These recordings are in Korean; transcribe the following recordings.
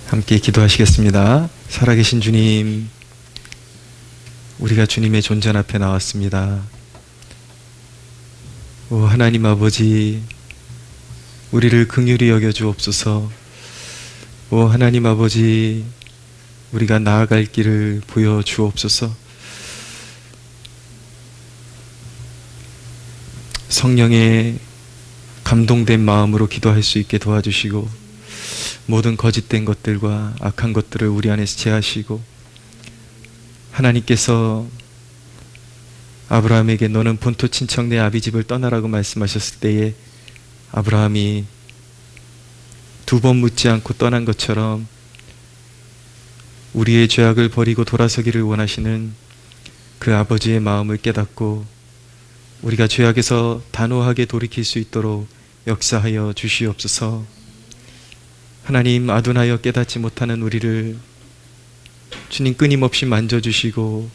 함께 기도하시겠습니다. 살아계신 주님, 우리가 주님의 존전 앞에 나왔습니다. 오 하나님 아버지, 우리를 긍휼히 여겨 주옵소서. 오 하나님 아버지, 우리가 나아갈 길을 보여 주옵소서. 성령의 감동된 마음으로 기도할 수 있게 도와주시고, 모든 거짓된 것들과 악한 것들을 우리 안에서 제하시고, 하나님께서 아브라함에게 너는 본토 친척 내 아비집을 떠나라고 말씀하셨을 때에 아브라함이 두 번 묻지 않고 떠난 것처럼 우리의 죄악을 버리고 돌아서기를 원하시는 그 아버지의 마음을 깨닫고 우리가 죄악에서 단호하게 돌이킬 수 있도록 역사하여 주시옵소서. 하나님, 아둔하여 깨닫지 못하는 우리를 주님 끊임없이 만져주시고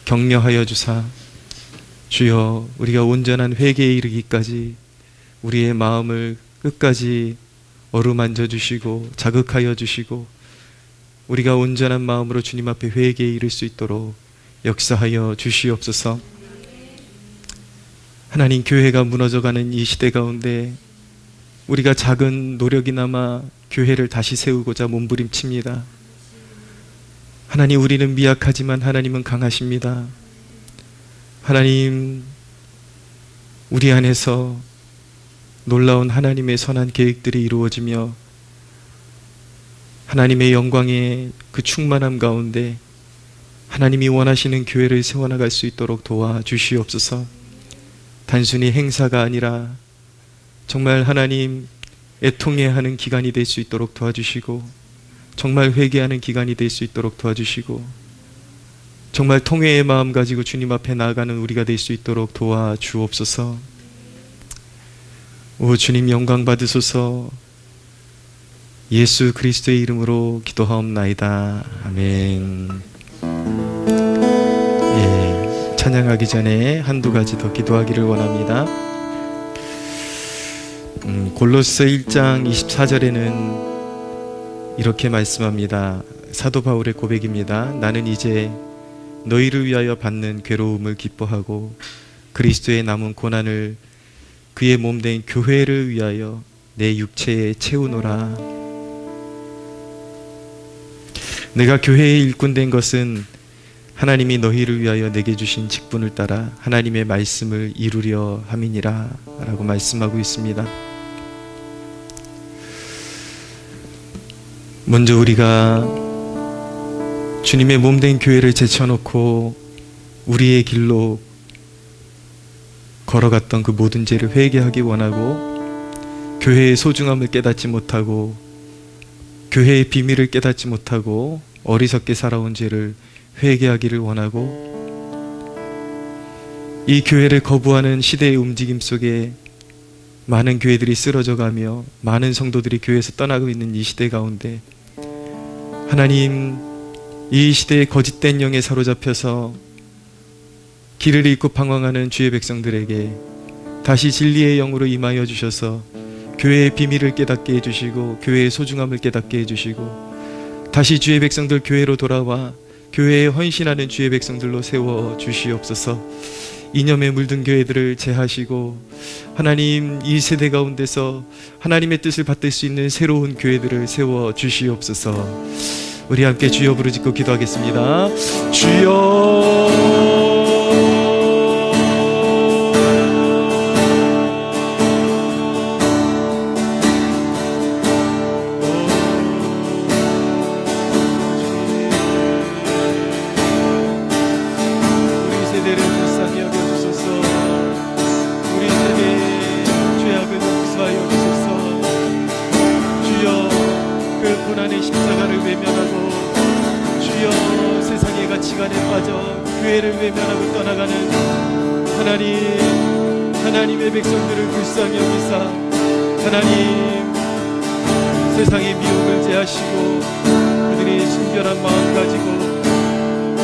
격려하여 주사, 주여 우리가 온전한 회개에 이르기까지 우리의 마음을 끝까지 어루만져 주시고 자극하여 주시고 우리가 온전한 마음으로 주님 앞에 회개에 이를 수 있도록 역사하여 주시옵소서. 하나님, 교회가 무너져가는 이 시대 가운데 우리가 작은 노력이나마 교회를 다시 세우고자 몸부림칩니다. 하나님, 우리는 미약하지만 하나님은 강하십니다. 하나님, 우리 안에서 놀라운 하나님의 선한 계획들이 이루어지며 하나님의 영광의 그 충만함 가운데 하나님이 원하시는 교회를 세워나갈 수 있도록 도와주시옵소서. 단순히 행사가 아니라 정말 하나님, 애통해하는 기간이 될 수 있도록 도와주시고, 정말 회개하는 기간이 될 수 있도록 도와주시고, 정말 통회의 마음 가지고 주님 앞에 나아가는 우리가 될 수 있도록 도와주옵소서. 오 주님, 영광 받으소서. 예수 그리스도의 이름으로 기도하옵나이다. 아멘. 예, 찬양하기 전에 한두 가지 더 기도하기를 원합니다. 골로새 1장 24절에는 이렇게 말씀합니다. 사도 바울의 고백입니다. 나는 이제 너희를 위하여 받는 괴로움을 기뻐하고 그리스도의 남은 고난을 그의 몸된 교회를 위하여 내 육체에 채우노라. 내가 교회의 일꾼 된 것은 하나님이 너희를 위하여 내게 주신 직분을 따라 하나님의 말씀을 이루려 함이니라 라고 말씀하고 있습니다. 먼저 우리가 주님의 몸된 교회를 제쳐놓고 우리의 길로 걸어갔던 그 모든 죄를 회개하기 원하고, 교회의 소중함을 깨닫지 못하고 교회의 비밀을 깨닫지 못하고 어리석게 살아온 죄를 회개하기를 원하고, 이 교회를 거부하는 시대의 움직임 속에 많은 교회들이 쓰러져가며 많은 성도들이 교회에서 떠나고 있는 이 시대 가운데 하나님, 이 시대의 거짓된 영에 사로잡혀서 길을 잃고 방황하는 주의 백성들에게 다시 진리의 영으로 임하여 주셔서 교회의 비밀을 깨닫게 해주시고 교회의 소중함을 깨닫게 해주시고 다시 주의 백성들 교회로 돌아와 교회에 헌신하는 주의 백성들로 세워 주시옵소서. 이념에 물든 교회들을 제하시고 하나님, 이 세대 가운데서 하나님의 뜻을 받들 수 있는 새로운 교회들을 세워 주시옵소서. 우리 함께 주여 부르짖고 기도하겠습니다. 주여, 교회를 외면하고 떠나가는 하나님의 백성들을 불쌍히 여기사 하나님, 세상의 미혹을 제하시고 그들이 순결한 마음 가지고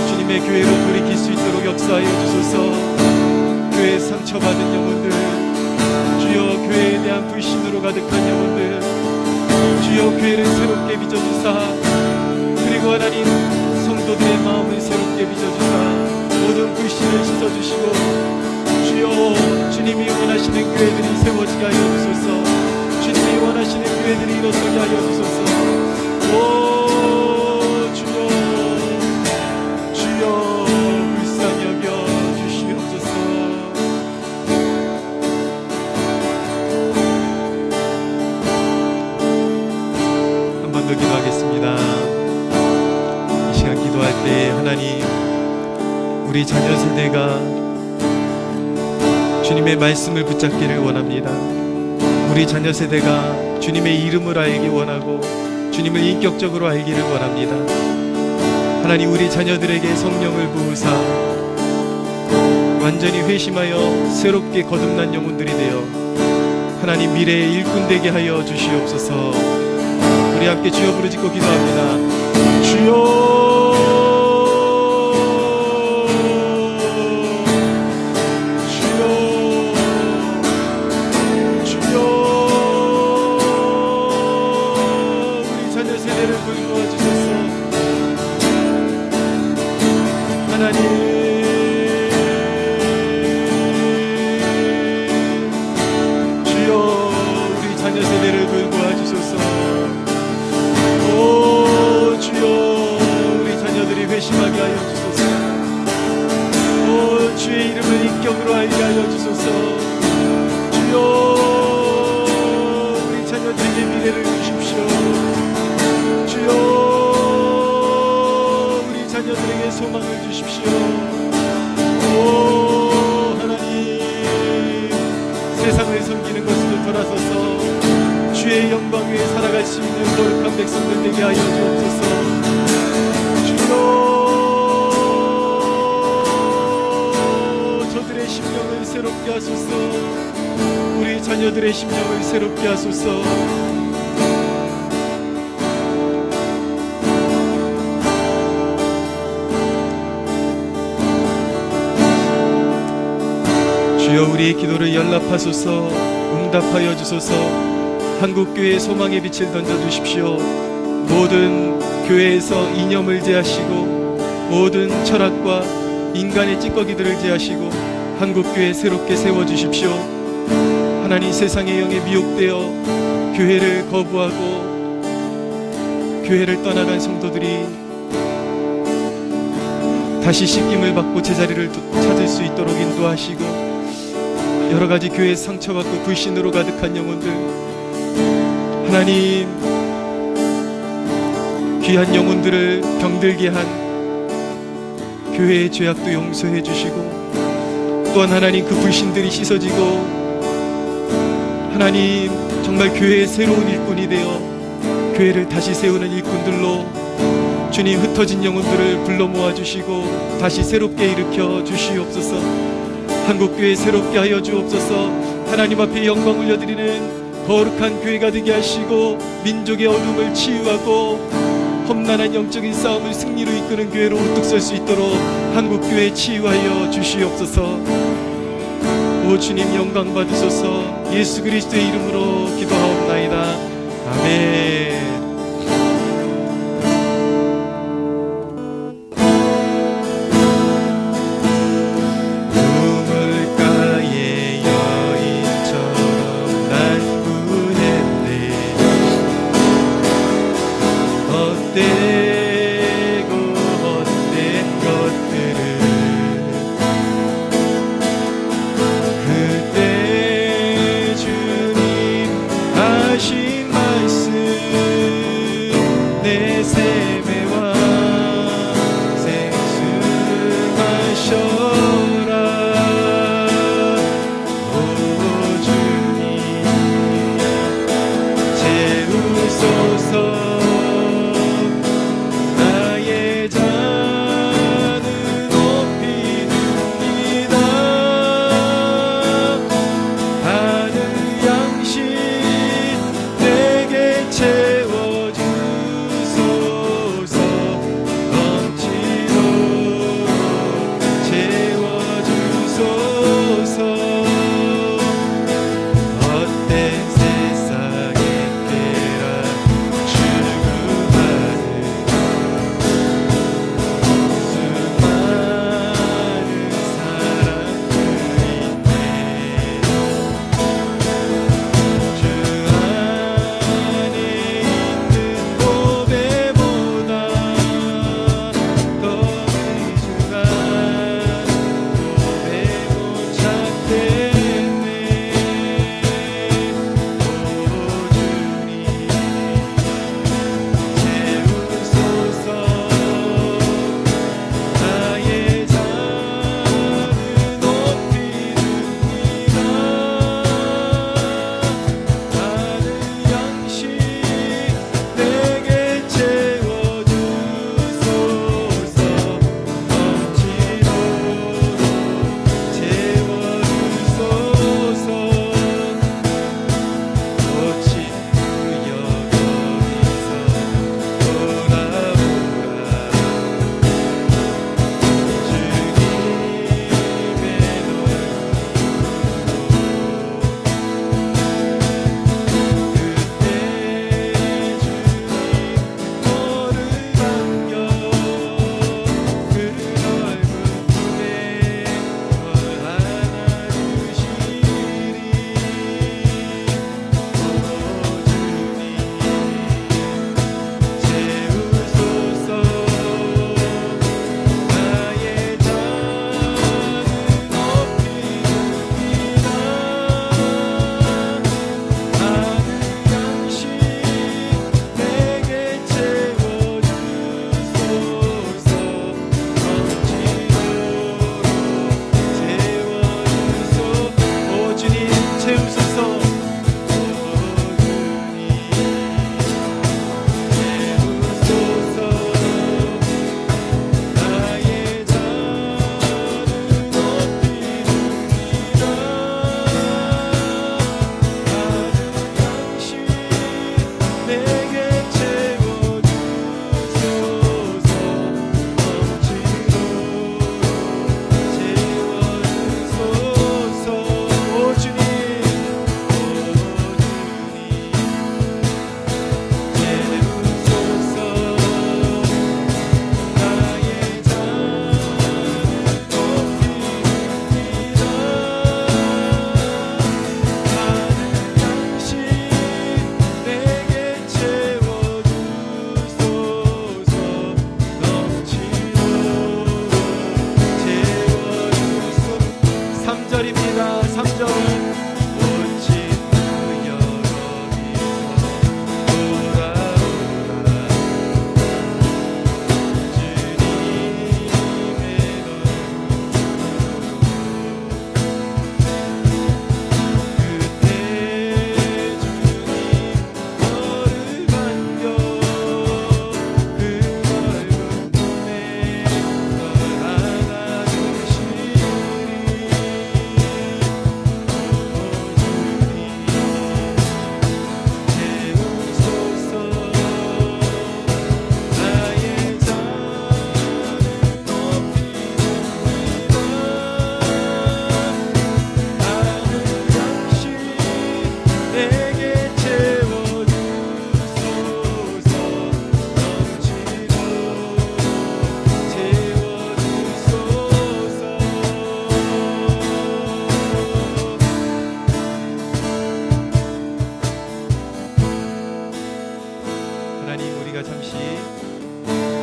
주님의 교회로 돌이킬 수 있도록 역사하여 주소서. 교회에 상처받은 영혼들, 주여 교회에 대한 불신으로 가득한 영혼들, 주여 교회를 새롭게 빚어주사 번 더 기도하겠습니다. 이 시간 기도할 때 하나님, 우리 자녀 세대가 주님의 말씀을 붙잡기를 원합니다. 우리 자녀 세대가 주님의 이름을 알기 원하고 주님을 인격적으로 알기를 원합니다. 하나님, 우리 자녀들에게 성령을 부으사 완전히 회심하여 새롭게 거듭난 영혼들이 되어 하나님 미래의 일꾼 되게 하여 주시옵소서. 우리 함께 주여 부르짖고 기도합니다. 주여, 회심하게 하여 주소서. 오, 주의 이름을 인격으로 알게 하여 주소서. 주여, 우리 자녀들에게 미래를 주십시오. 주여, 우리 자녀들에게 소망을 주십시오. 오, 하나님, 세상을 섬기는 것으로 돌아서서 주의 영광 위에 살아갈 수 있는 거룩한 백성들 되게 하여 주옵소서. 저들의 심령을 새롭게 하소서. 우리 자녀들의 심령을 새롭게 하소서. 주여, 우리의 기도를 연락하소서. 응답하여 주소서. 한국교회의 소망의 빛을 던져주십시오. 모든 교회에서 이념을 제하시고 모든 철학과 인간의 찌꺼기들을 제하시고 한국교회 새롭게 세워주십시오. 하나님, 세상의 영에 미혹되어 교회를 거부하고 교회를 떠나간 성도들이 다시 씻김을 받고 제자리를 찾을 수 있도록 인도하시고, 여러가지 교회에 상처받고 불신으로 가득한 영혼들, 하나님, 귀한 영혼들을 병들게 한 교회의 죄악도 용서해 주시고, 또한 하나님, 그 불신들이 씻어지고 하나님, 정말 교회의 새로운 일꾼이 되어 교회를 다시 세우는 일꾼들로 주님, 흩어진 영혼들을 불러 모아주시고 다시 새롭게 일으켜 주시옵소서. 한국교회 새롭게 하여 주옵소서. 하나님 앞에 영광 올려드리는 거룩한 교회가 되게 하시고 민족의 어둠을 치유하고 험난한 영적인 싸움을 승리로 이끄는 교회로 우뚝 설 수 있도록 한국교회 치유하여 주시옵소서. 오 주님, 영광 받으소서. 예수 그리스도의 이름으로 기도하옵나이다. 아멘.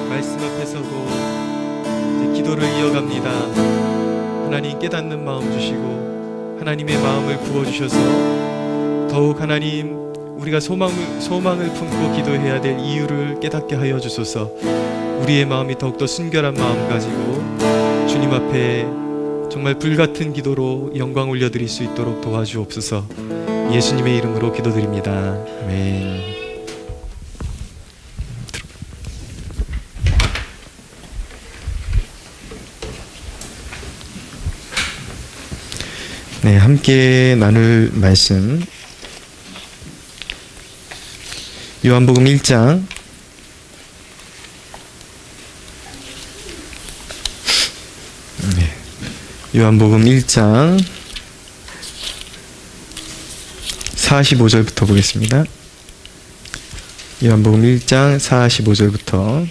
말씀 앞에 서고 이제 기도를 이어갑니다. 하나님 깨닫는 마음 주시고 하나님의 마음을 부어주셔서 더욱 하나님 우리가 소망을 품고 기도해야 될 이유를 깨닫게 하여 주소서. 우리의 마음이 더욱더 순결한 마음 가지고 주님 앞에 정말 불같은 기도로 영광 올려드릴 수 있도록 도와주옵소서. 예수님의 이름으로 기도드립니다. 아멘. 네, 함께 나눌 말씀 요한복음 1장 요한복음 1장 45절부터 보겠습니다. 요한복음 1장 45절부터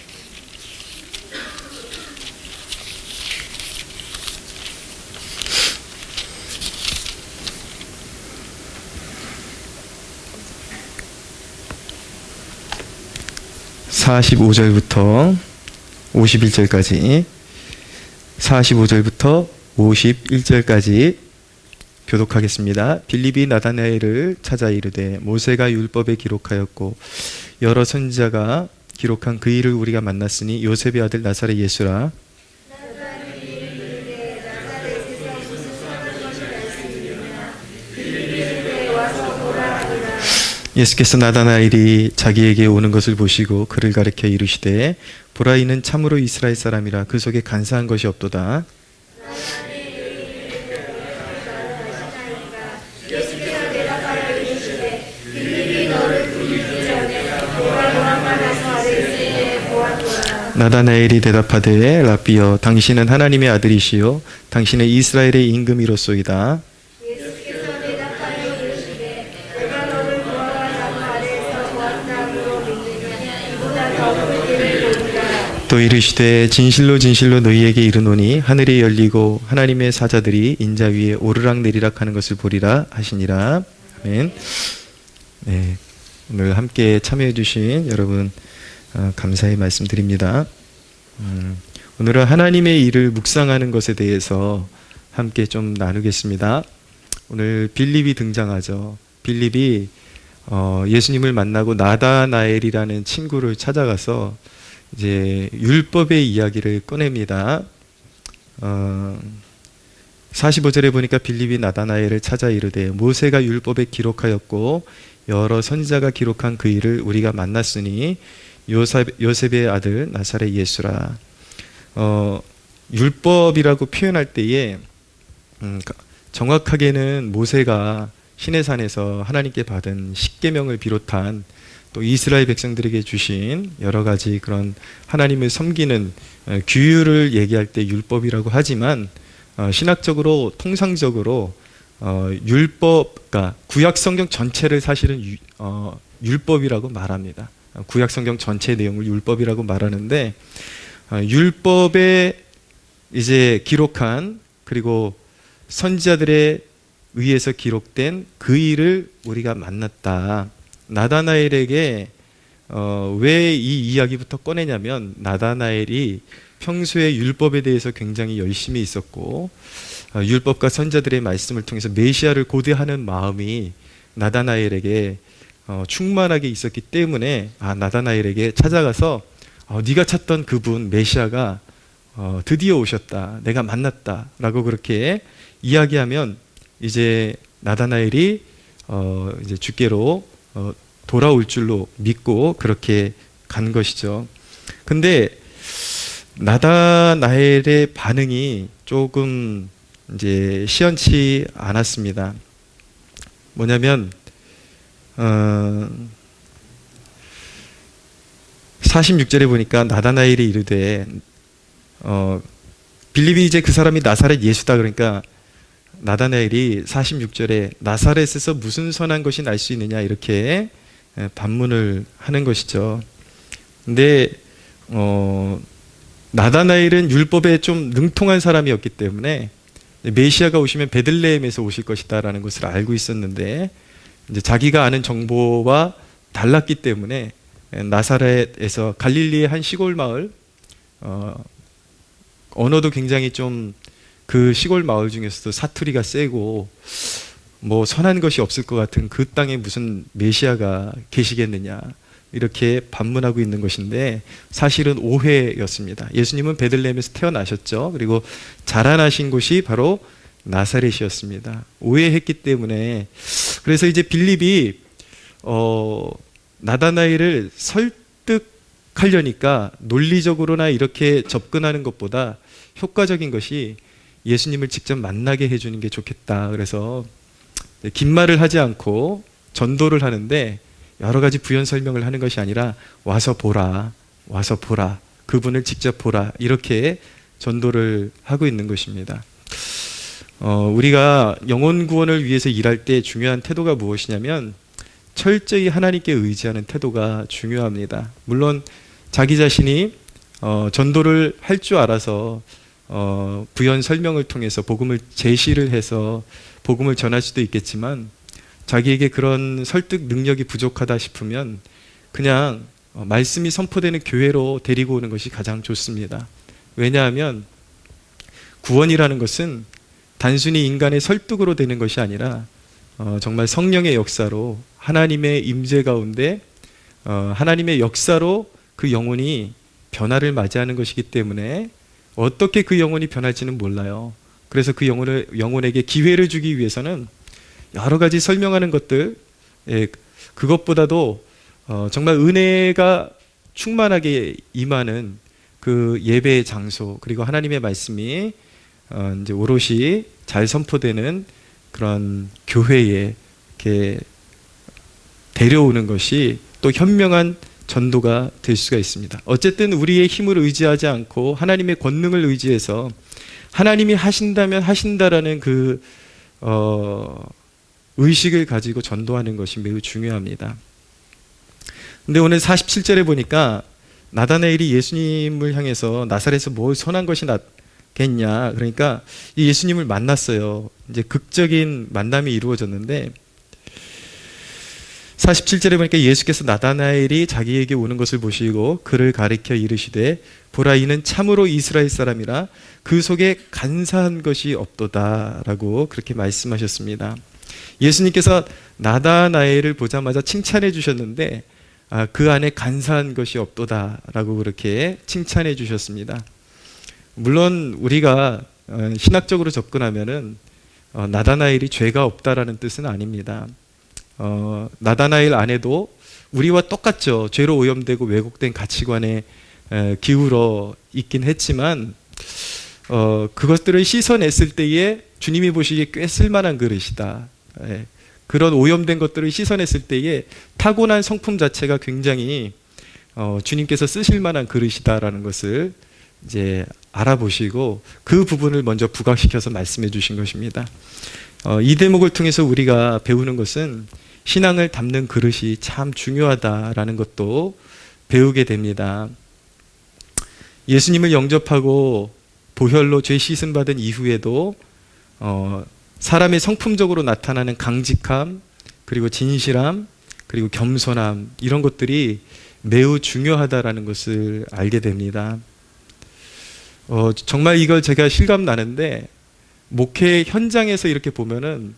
45절부터 51절까지 45절부터 51절까지 교독하겠습니다. 빌립이 나다나엘을 찾아 이르되 모세가 율법에 기록하였고 여러 선지자가 기록한 그 일을 우리가 만났으니 요셉의 아들 나사렛 예수라. 예수께서 나다나엘이 자기에게 오는 것을 보시고 그를 가리켜 이르시되 보라 이는 참으로 이스라엘 사람이라 그 속에 간사한 것이 없도다. 나다나엘이 대답하되 라비여 당신은 하나님의 아들이시요 당신은 이스라엘의 임금이로소이다. 또 이르시되 진실로 진실로 너희에게 이르노니 하늘이 열리고 하나님의 사자들이 인자 위에 오르락내리락 하는 것을 보리라 하시니라. 아멘. 네, 오늘 함께 참여해 주신 여러분 감사의 말씀드립니다. 오늘은 하나님의 일을 묵상하는 것에 대해서 함께 좀 나누겠습니다. 오늘 빌립이 등장하죠. 빌립이 예수님을 만나고 나다나엘이라는 친구를 찾아가서 이제 율법의 이야기를 꺼냅니다. 45절에 보니까 빌립이 나다나엘을 찾아 이르되 모세가 율법에 기록하였고 여러 선지자가 기록한 그 일을 우리가 만났으니 요셉의 아들 나사렛 예수라. 율법이라고 표현할 때에 정확하게는 모세가 시내산에서 하나님께 받은 십계명을 비롯한 또 이스라엘 백성들에게 주신 여러 가지 그런 하나님을 섬기는 규율을 얘기할 때 율법이라고 하지만 신학적으로 통상적으로 율법, 그러니까 구약 성경 전체를 사실은 율법이라고 말합니다. 구약 성경 전체 내용을 율법이라고 말하는데 율법에 이제 기록한 그리고 선지자들에 의해서 기록된 그 일을 우리가 만났다. 나다나엘에게 왜 이 이야기부터 꺼내냐면 나다나엘이 평소에 율법에 대해서 굉장히 열심히 있었고 율법과 선지자들의 말씀을 통해서 메시아를 고대하는 마음이 나다나엘에게 충만하게 있었기 때문에 나다나엘에게 찾아가서 네가 찾던 그분 메시아가 드디어 오셨다. 내가 만났다. 라고 그렇게 이야기하면 이제 나다나엘이 이제 주께로 돌아올 줄로 믿고 그렇게 간 것이죠. 근데 나다나엘의 반응이 조금 이제 시원치 않았습니다. 뭐냐면 46절에 보니까 나다나엘이 이르되 빌립이 이제 그 사람이 나사렛 예수다. 그러니까 나다나엘이 46절에 나사렛에서 무슨 선한 것이 날 수 있느냐 이렇게 반문을 하는 것이죠. 근데 나다나엘은 율법에 좀 능통한 사람이었기 때문에 메시아가 오시면 베들레헴에서 오실 것이다 라는 것을 알고 있었는데 이제 자기가 아는 정보와 달랐기 때문에 나사렛에서 갈릴리의 한 시골 마을, 언어도 굉장히 좀 그 시골 마을 중에서도 사투리가 세고 뭐 선한 것이 없을 것 같은 그 땅에 무슨 메시아가 계시겠느냐, 이렇게 반문하고 있는 것인데 사실은 오해였습니다. 예수님은 베들레헴에서 태어나셨죠. 그리고 자라나신 곳이 바로 나사렛이었습니다. 오해했기 때문에, 그래서 이제 빌립이 나다나엘을 설득하려니까 논리적으로나 이렇게 접근하는 것보다 효과적인 것이 예수님을 직접 만나게 해주는 게 좋겠다. 그래서 긴 말을 하지 않고 전도를 하는데 여러 가지 부연 설명을 하는 것이 아니라 와서 보라, 와서 보라, 그분을 직접 보라, 이렇게 전도를 하고 있는 것입니다. 우리가 영혼 구원을 위해서 일할 때 중요한 태도가 무엇이냐면 철저히 하나님께 의지하는 태도가 중요합니다. 물론 자기 자신이 전도를 할 줄 알아서 부연 설명을 통해서 복음을 제시를 해서 복음을 전할 수도 있겠지만, 자기에게 그런 설득 능력이 부족하다 싶으면 그냥 말씀이 선포되는 교회로 데리고 오는 것이 가장 좋습니다. 왜냐하면 구원이라는 것은 단순히 인간의 설득으로 되는 것이 아니라 정말 성령의 역사로, 하나님의 임재 가운데 하나님의 역사로 그 영혼이 변화를 맞이하는 것이기 때문에 어떻게 그 영혼이 변할지는 몰라요. 그래서 그 영혼에게 기회를 주기 위해서는 여러 가지 설명하는 것들, 그것보다도 정말 은혜가 충만하게 임하는 그 예배의 장소, 그리고 하나님의 말씀이 이제 오롯이 잘 선포되는 그런 교회에 이렇게 데려오는 것이 또 현명한 전도가 될 수가 있습니다. 어쨌든 우리의 힘을 의지하지 않고 하나님의 권능을 의지해서 하나님이 하신다면 하신다라는 그 의식을 가지고 전도하는 것이 매우 중요합니다. 근데 오늘 47절에 보니까 나다나엘이 예수님을 향해서 나사렛에서 뭘 선한 것이 낫겠냐, 그러니까 이 예수님을 만났어요. 이제 극적인 만남이 이루어졌는데 47절에 보니까 예수께서 나다나엘이 자기에게 오는 것을 보시고 그를 가리켜 이르시되 보라, 이는 참으로 이스라엘 사람이라 그 속에 간사한 것이 없도다 라고 그렇게 말씀하셨습니다. 예수님께서 나다나엘을 보자마자 칭찬해 주셨는데 그 안에 간사한 것이 없도다 라고 그렇게 칭찬해 주셨습니다. 물론 우리가 신학적으로 접근하면은 나다나엘이 죄가 없다라는 뜻은 아닙니다. 나다나엘 안에도 우리와 똑같죠. 죄로 오염되고 왜곡된 가치관에 기울어 있긴 했지만 그것들을 씻어냈을 때에 주님이 보시기에 꽤 쓸만한 그릇이다. 그런 오염된 것들을 씻어냈을 때에 타고난 성품 자체가 굉장히 주님께서 쓰실 만한 그릇이다라는 것을 이제 알아보시고 그 부분을 먼저 부각시켜서 말씀해 주신 것입니다. 이 대목을 통해서 우리가 배우는 것은 신앙을 담는 그릇이 참 중요하다라는 것도 배우게 됩니다. 예수님을 영접하고 보혈로 죄 씻음 받은 이후에도 사람의 성품적으로 나타나는 강직함, 그리고 진실함, 그리고 겸손함, 이런 것들이 매우 중요하다라는 것을 알게 됩니다. 정말 이걸 제가 실감 나는데, 목회 현장에서 이렇게 보면은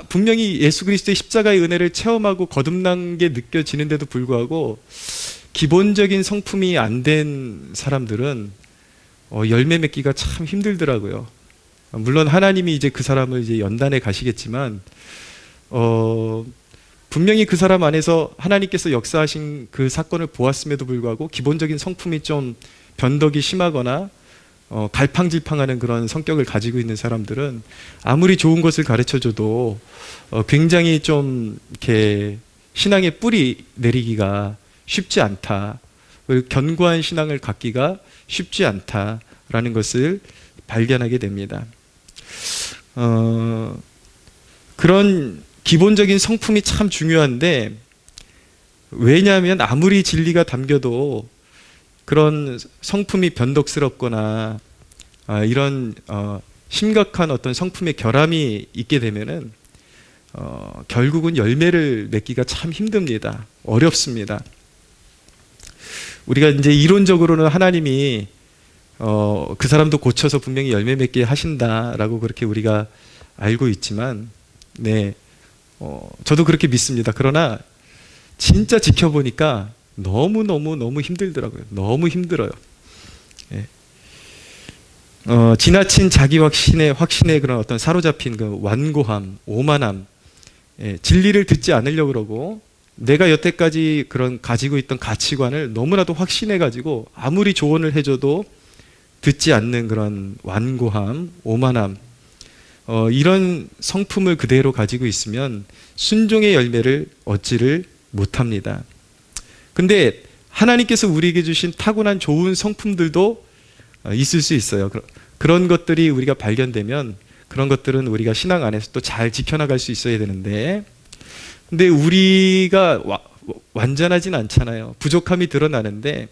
분명히 예수 그리스도의 십자가의 은혜를 체험하고 거듭난 게 느껴지는데도 불구하고 기본적인 성품이 안 된 사람들은 열매 맺기가 참 힘들더라고요. 물론 하나님이 이제 그 사람을 이제 연단해 가시겠지만 분명히 그 사람 안에서 하나님께서 역사하신 그 사건을 보았음에도 불구하고 기본적인 성품이 좀 변덕이 심하거나 갈팡질팡하는 그런 성격을 가지고 있는 사람들은 아무리 좋은 것을 가르쳐줘도 굉장히 좀 이렇게 신앙의 뿌리 내리기가 쉽지 않다, 견고한 신앙을 갖기가 쉽지 않다라는 것을 발견하게 됩니다. 그런 기본적인 성품이 참 중요한데, 왜냐하면 아무리 진리가 담겨도 그런 성품이 변덕스럽거나 이런 심각한 어떤 성품의 결함이 있게 되면은 결국은 열매를 맺기가 참 힘듭니다. 어렵습니다. 우리가 이제 이론적으로는 하나님이 그 사람도 고쳐서 분명히 열매 맺게 하신다라고 그렇게 우리가 알고 있지만, 네, 저도 그렇게 믿습니다. 그러나 진짜 지켜보니까 너무 힘들더라고요. 너무 힘들어요. 예. 지나친 자기 확신에 그런 어떤 사로잡힌 그 완고함, 오만함, 예, 진리를 듣지 않으려고 그러고, 내가 여태까지 그런 가지고 있던 가치관을 너무나도 확신해 가지고 아무리 조언을 해줘도 듣지 않는 그런 완고함, 오만함, 이런 성품을 그대로 가지고 있으면 순종의 열매를 얻지를 못합니다. 근데 하나님께서 우리에게 주신 타고난 좋은 성품들도 있을 수 있어요. 그런 것들이 우리가 발견되면 그런 것들은 우리가 신앙 안에서 또 잘 지켜나갈 수 있어야 되는데, 근데 우리가 완전하진 않잖아요. 부족함이 드러나는데,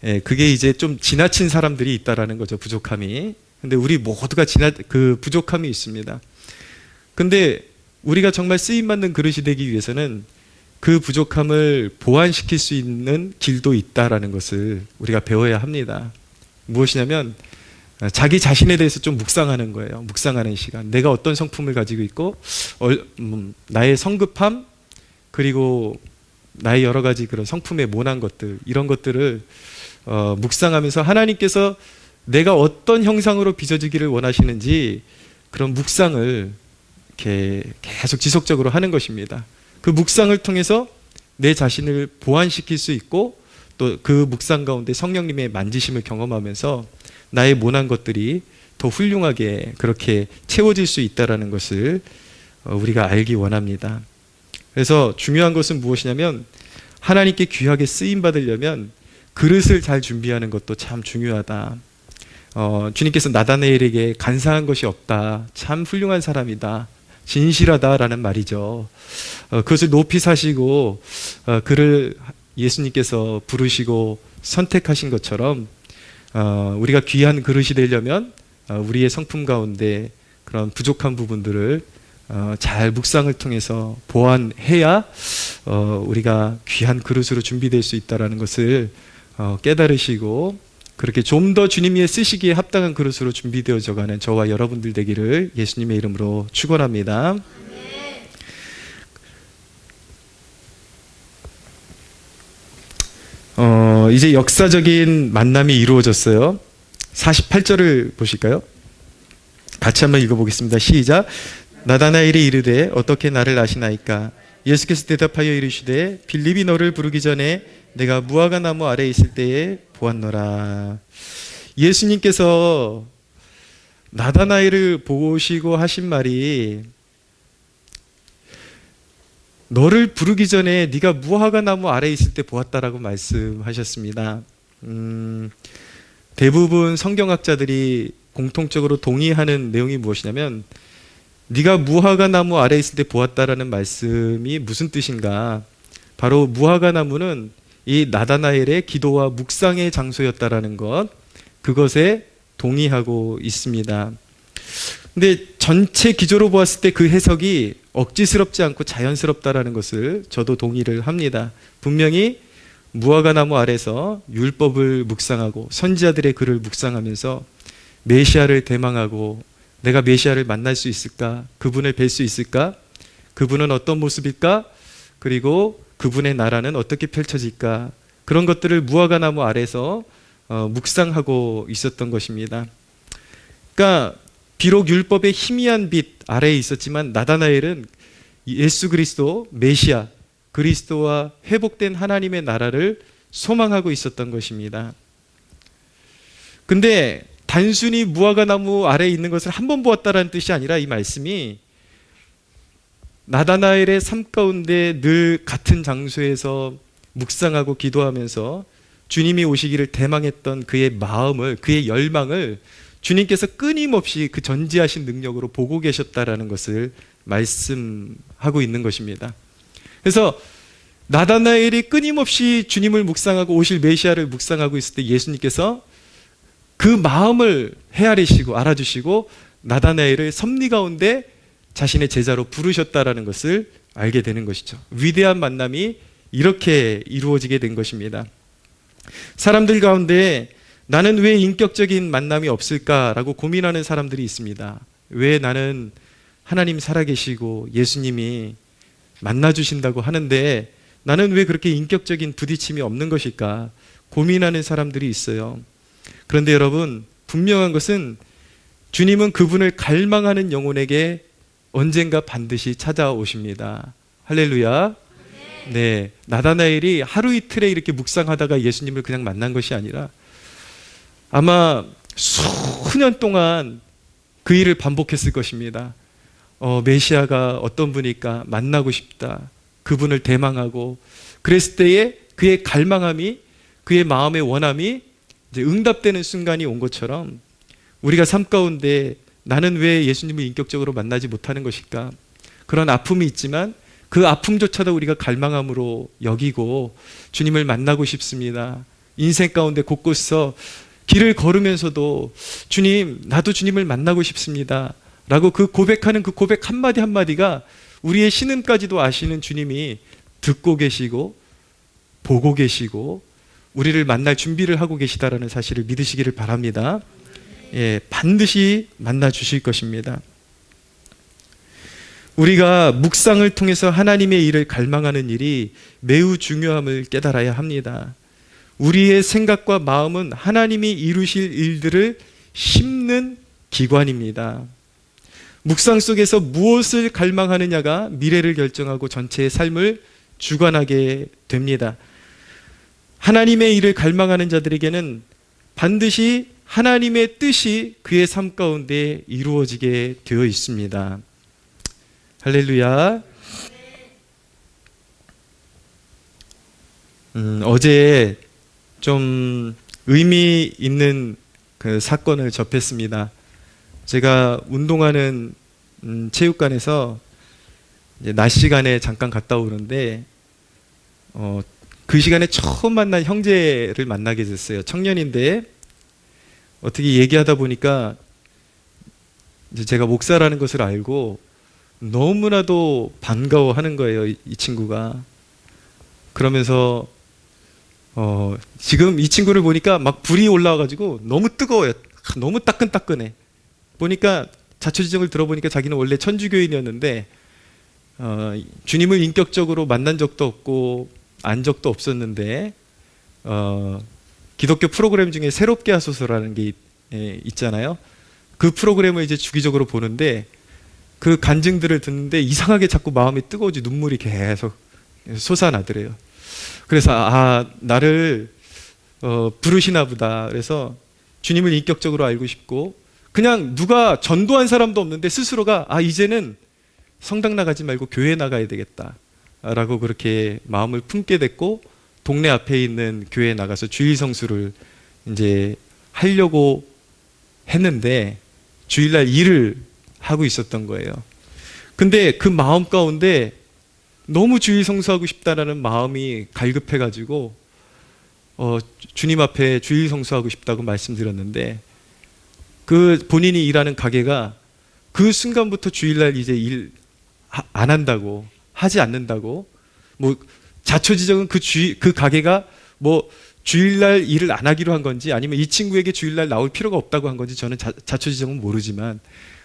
예, 그게 이제 좀 지나친 사람들이 있다라는 거죠. 부족함이. 근데 우리 모두가 그 부족함이 있습니다. 근데 우리가 정말 쓰임받는 그릇이 되기 위해서는 그 부족함을 보완시킬 수 있는 길도 있다라는 것을 우리가 배워야 합니다. 무엇이냐면 자기 자신에 대해서 좀 묵상하는 거예요. 묵상하는 시간. 내가 어떤 성품을 가지고 있고, 나의 성급함, 그리고 나의 여러 가지 그런 성품의 모난 것들, 이런 것들을 묵상하면서 하나님께서 내가 어떤 형상으로 빚어지기를 원하시는지 그런 묵상을 이렇게 계속 지속적으로 하는 것입니다. 그 묵상을 통해서 내 자신을 보완시킬 수 있고, 또 그 묵상 가운데 성령님의 만지심을 경험하면서 나의 모난 것들이 더 훌륭하게 그렇게 채워질 수 있다는 것을 우리가 알기 원합니다. 그래서 중요한 것은 무엇이냐면, 하나님께 귀하게 쓰임 받으려면 그릇을 잘 준비하는 것도 참 중요하다. 주님께서 나다나엘에게 간사한 것이 없다, 참 훌륭한 사람이다, 진실하다라는 말이죠. 그것을 높이 사시고 그를 예수님께서 부르시고 선택하신 것처럼 우리가 귀한 그릇이 되려면 우리의 성품 가운데 그런 부족한 부분들을 잘 묵상을 통해서 보완해야 우리가 귀한 그릇으로 준비될 수 있다는 것을 깨달으시고, 그렇게 좀 더 주님이 쓰시기에 합당한 그릇으로 준비되어져가는 저와 여러분들 되기를 예수님의 이름으로 축원합니다. 이제 역사적인 만남이 이루어졌어요. 48절을 보실까요? 같이 한번 읽어보겠습니다. 시작. 나다나엘이 이르되 어떻게 나를 아시나이까? 예수께서 대답하여 이르시되 빌립이 너를 부르기 전에 내가 무화과 나무 아래에 있을 때에 보았노라. 예수님께서 나다나엘을 보시고 하신 말이, 너를 부르기 전에 네가 무화과 나무 아래에 있을 때 보았다라고 말씀하셨습니다. 대부분 성경학자들이 공통적으로 동의하는 내용이 무엇이냐면, 네가 무화과 나무 아래에 있을 때 보았다라는 말씀이 무슨 뜻인가? 바로 무화과 나무는 이 나다나엘의 기도와 묵상의 장소였다라는 것, 그것에 동의하고 있습니다. 근데 전체 기조로 보았을 때 그 해석이 억지스럽지 않고 자연스럽다라는 것을 저도 동의를 합니다. 분명히 무화과 나무 아래서 율법을 묵상하고 선지자들의 글을 묵상하면서 메시아를 대망하고, 내가 메시아를 만날 수 있을까? 그분을 뵐 수 있을까? 그분은 어떤 모습일까? 그리고 그분의 나라는 어떻게 펼쳐질까? 그런 것들을 무화과 나무 아래서 묵상하고 있었던 것입니다. 그러니까 비록 율법의 희미한 빛 아래에 있었지만 나다나엘은 예수 그리스도 메시아, 그리스도와 회복된 하나님의 나라를 소망하고 있었던 것입니다. 근데 단순히 무화과 나무 아래에 있는 것을 한 번 보았다라는 뜻이 아니라, 이 말씀이 나다나엘의 삶 가운데 늘 같은 장소에서 묵상하고 기도하면서 주님이 오시기를 대망했던 그의 마음을, 그의 열망을 주님께서 끊임없이 그 전지하신 능력으로 보고 계셨다라는 것을 말씀하고 있는 것입니다. 그래서 나다나엘이 끊임없이 주님을 묵상하고 오실 메시아를 묵상하고 있을 때 예수님께서 그 마음을 헤아리시고 알아주시고 나다나엘을 섭리 가운데 자신의 제자로 부르셨다라는 것을 알게 되는 것이죠. 위대한 만남이 이렇게 이루어지게 된 것입니다. 사람들 가운데 나는 왜 인격적인 만남이 없을까라고 고민하는 사람들이 있습니다. 왜 나는 하나님 살아계시고 예수님이 만나주신다고 하는데 나는 왜 그렇게 인격적인 부딪힘이 없는 것일까 고민하는 사람들이 있어요. 그런데 여러분, 분명한 것은 주님은 그분을 갈망하는 영혼에게 언젠가 반드시 찾아오십니다. 할렐루야. 네, 나다나엘이 하루 이틀에 이렇게 묵상하다가 예수님을 그냥 만난 것이 아니라 아마 수년 동안 그 일을 반복했을 것입니다. 메시아가 어떤 분일까 만나고 싶다. 그분을 대망하고 그랬을 때에 그의 갈망함이, 그의 마음의 원함이 이제 응답되는 순간이 온 것처럼 우리가 삶 가운데 나는 왜 예수님을 인격적으로 만나지 못하는 것일까? 그런 아픔이 있지만 그 아픔조차도 우리가 갈망함으로 여기고 주님을 만나고 싶습니다. 인생 가운데 곳곳에서 길을 걸으면서도 주님, 나도 주님을 만나고 싶습니다. 라고 그 고백하는 그 고백 한마디 한마디가 우리의 신음까지도 아시는 주님이 듣고 계시고 보고 계시고 우리를 만날 준비를 하고 계시다라는 사실을 믿으시기를 바랍니다. 예, 반드시 만나 주실 것입니다. 우리가 묵상을 통해서 하나님의 일을 갈망하는 일이 매우 중요함을 깨달아야 합니다. 우리의 생각과 마음은 하나님이 이루실 일들을 심는 기관입니다. 묵상 속에서 무엇을 갈망하느냐가 미래를 결정하고 전체의 삶을 주관하게 됩니다. 하나님의 일을 갈망하는 자들에게는 반드시 하나님의 뜻이 그의 삶 가운데 이루어지게 되어 있습니다. 할렐루야. 어제 좀 의미 있는 그 사건을 접했습니다. 제가 운동하는 체육관에서 이제 낮 시간에 잠깐 갔다 오는데 그 시간에 처음 만난 형제를 만나게 됐어요. 청년인데 어떻게 얘기하다 보니까 이제 제가 목사라는 것을 알고 너무나도 반가워하는 거예요, 이 친구가. 그러면서 지금 이 친구를 보니까 막 불이 올라와가지고 너무 뜨거워요. 너무 따끈따끈해. 보니까 자초지종을 들어보니까 자기는 원래 천주교인이었는데 주님을 인격적으로 만난 적도 없고 안 적도 없었는데 기독교 프로그램 중에 새롭게 하소서라는 게 있잖아요. 그 프로그램을 이제 주기적으로 보는데 그 간증들을 듣는데 이상하게 자꾸 마음이 뜨거워지 눈물이 계속 솟아나더래요. 그래서 나를 부르시나 보다. 그래서 주님을 인격적으로 알고 싶고 그냥 누가 전도한 사람도 없는데 스스로가 이제는 성당 나가지 말고 교회 나가야 되겠다 라고 그렇게 마음을 품게 됐고 동네 앞에 있는 교회에 나가서 주일 성수를 이제 하려고 했는데 주일날 일을 하고 있었던 거예요. 근데 그 마음 가운데 너무 주일 성수하고 싶다라는 마음이 갈급해가지고 주님 앞에 주일 성수하고 싶다고 말씀드렸는데 그 본인이 일하는 가게가 그 순간부터 주일날 이제 일 안 한다고 하지 않는다고 뭐 자초지종은 그 가게가 뭐 주일날 일을 안 하기로 한 건지 아니면 이 친구에게 주일날 나올 필요가 없다고 한 건지 저는 자초지종은 모르지만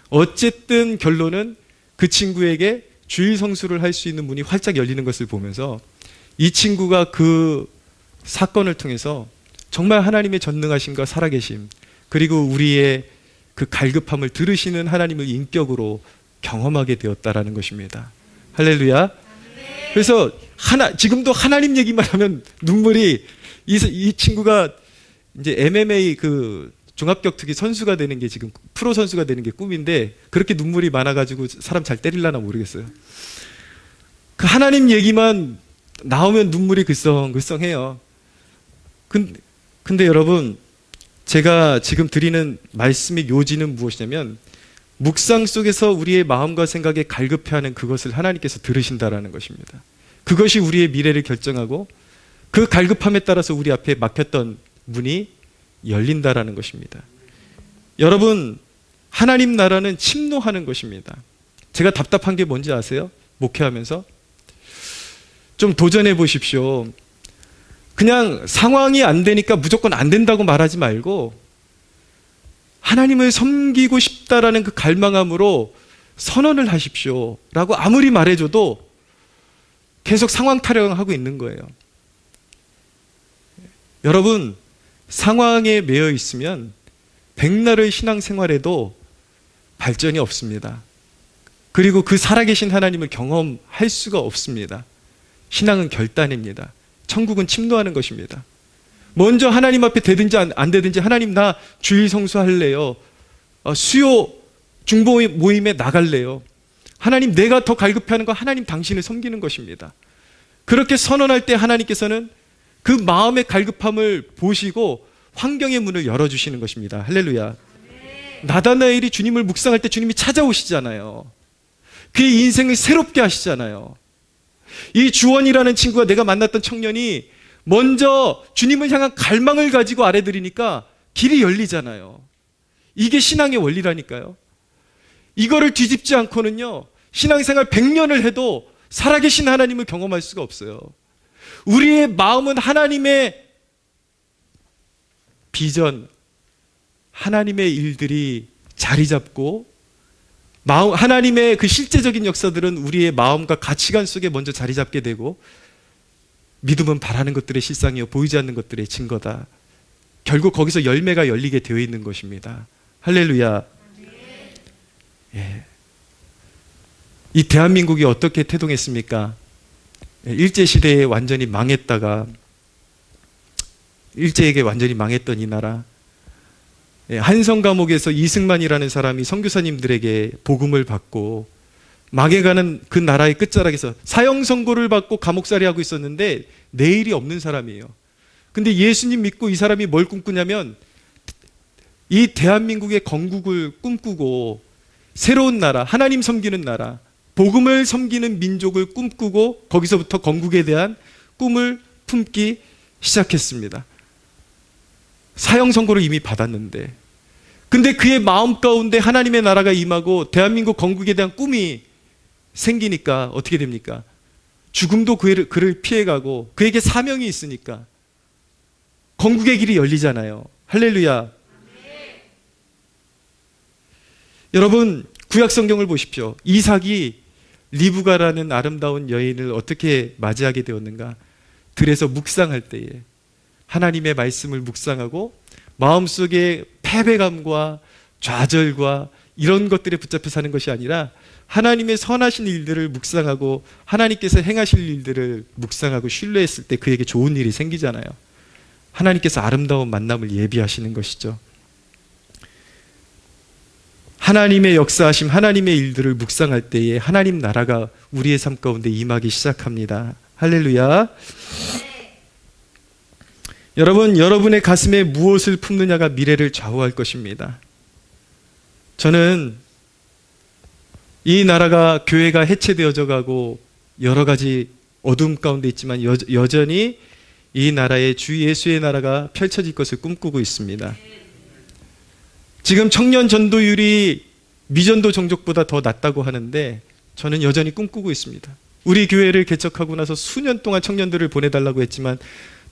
어쨌든 결론은 그 친구에게 주일 성수를 할 수 있는 문이 활짝 열리는 것을 보면서 이 친구가 그 사건을 통해서 정말 하나님의 전능하심과 살아계심 그리고 우리의 그 갈급함을 들으시는 하나님을 인격으로 경험하게 되었다라는 것입니다. 할렐루야. 그래서 지금도 하나님 얘기만 하면 눈물이 이 친구가 이제 MMA 그 종합격투기 선수가 되는 게 지금 프로 선수가 되는 게 꿈인데 그렇게 눈물이 많아가지고 사람 잘 때리려나 모르겠어요. 그 하나님 얘기만 나오면 눈물이 글썽글썽해요. 근데 여러분 제가 지금 드리는 말씀의 요지는 무엇이냐면 묵상 속에서 우리의 마음과 생각에 갈급해하는 그것을 하나님께서 들으신다라는 것입니다. 그것이 우리의 미래를 결정하고 그 갈급함에 따라서 우리 앞에 막혔던 문이 열린다라는 것입니다. 여러분, 하나님 나라는 침노하는 것입니다. 제가 답답한 게 뭔지 아세요? 목회하면서 좀 도전해 보십시오. 그냥 상황이 안 되니까 무조건 안 된다고 말하지 말고 하나님을 섬기고 싶다라는 그 갈망함으로 선언을 하십시오 라고 아무리 말해줘도 계속 상황 타령하고 있는 거예요. 여러분, 상황에 매여 있으면 백날의 신앙생활에도 발전이 없습니다. 그리고 그 살아계신 하나님을 경험할 수가 없습니다. 신앙은 결단입니다. 천국은 침노하는 것입니다. 먼저 하나님 앞에 되든지 안 되든지 하나님 나 주일 성수할래요. 수요 중보 모임에 나갈래요. 하나님 내가 더 갈급해하는 건 하나님 당신을 섬기는 것입니다. 그렇게 선언할 때 하나님께서는 그 마음의 갈급함을 보시고 환경의 문을 열어주시는 것입니다. 할렐루야. 나다나엘이 주님을 묵상할 때 주님이 찾아오시잖아요. 그의 인생을 새롭게 하시잖아요. 이 주원이라는 친구가 내가 만났던 청년이 먼저 주님을 향한 갈망을 가지고 아뢰드리니까 길이 열리잖아요. 이게 신앙의 원리라니까요. 이거를 뒤집지 않고는요, 신앙생활 100년을 해도 살아계신 하나님을 경험할 수가 없어요. 우리의 마음은 하나님의 비전, 하나님의 일들이 자리 잡고 하나님의 그 실제적인 역사들은 우리의 마음과 가치관 속에 먼저 자리 잡게 되고, 믿음은 바라는 것들의 실상이요 보이지 않는 것들의 증거다. 결국 거기서 열매가 열리게 되어 있는 것입니다. 할렐루야. 예. 이 대한민국이 어떻게 태동했습니까? 일제시대에 완전히 망했다가, 일제에게 완전히 망했던 이 나라, 한성 감옥에서 이승만이라는 사람이 선교사님들에게 복음을 받고 망해가는 그 나라의 끝자락에서 사형 선고를 받고 감옥살이 하고 있었는데 내일이 없는 사람이에요. 근데 예수님 믿고 이 사람이 뭘 꿈꾸냐면 이 대한민국의 건국을 꿈꾸고 새로운 나라, 하나님 섬기는 나라, 복음을 섬기는 민족을 꿈꾸고 거기서부터 건국에 대한 꿈을 품기 시작했습니다. 사형 선고를 이미 받았는데, 근데 그의 마음 가운데 하나님의 나라가 임하고 대한민국 건국에 대한 꿈이 생기니까 어떻게 됩니까? 죽음도 그를 피해가고 그에게 사명이 있으니까 건국의 길이 열리잖아요. 할렐루야. 여러분, 구약 성경을 보십시오. 이삭이 리브가라는 아름다운 여인을 어떻게 맞이하게 되었는가? 들에서 묵상할 때에 하나님의 말씀을 묵상하고 마음속에 패배감과 좌절과 이런 것들에 붙잡혀 사는 것이 아니라 하나님의 선하신 일들을 묵상하고 하나님께서 행하실 일들을 묵상하고 신뢰했을 때 그에게 좋은 일이 생기잖아요. 하나님께서 아름다운 만남을 예비하시는 것이죠. 하나님의 역사하심, 하나님의 일들을 묵상할 때에 하나님 나라가 우리의 삶 가운데 임하기 시작합니다. 할렐루야. 여러분, 여러분의 가슴에 무엇을 품느냐가 미래를 좌우할 것입니다. 저는 이 나라가, 교회가 해체되어져 가고 여러 가지 어둠 가운데 있지만 여전히 이 나라의 주 예수의 나라가 펼쳐질 것을 꿈꾸고 있습니다. 지금 청년 전도율이 미전도 종족보다 더 낮다고 하는데 저는 여전히 꿈꾸고 있습니다. 우리 교회를 개척하고 나서 수년 동안 청년들을 보내달라고 했지만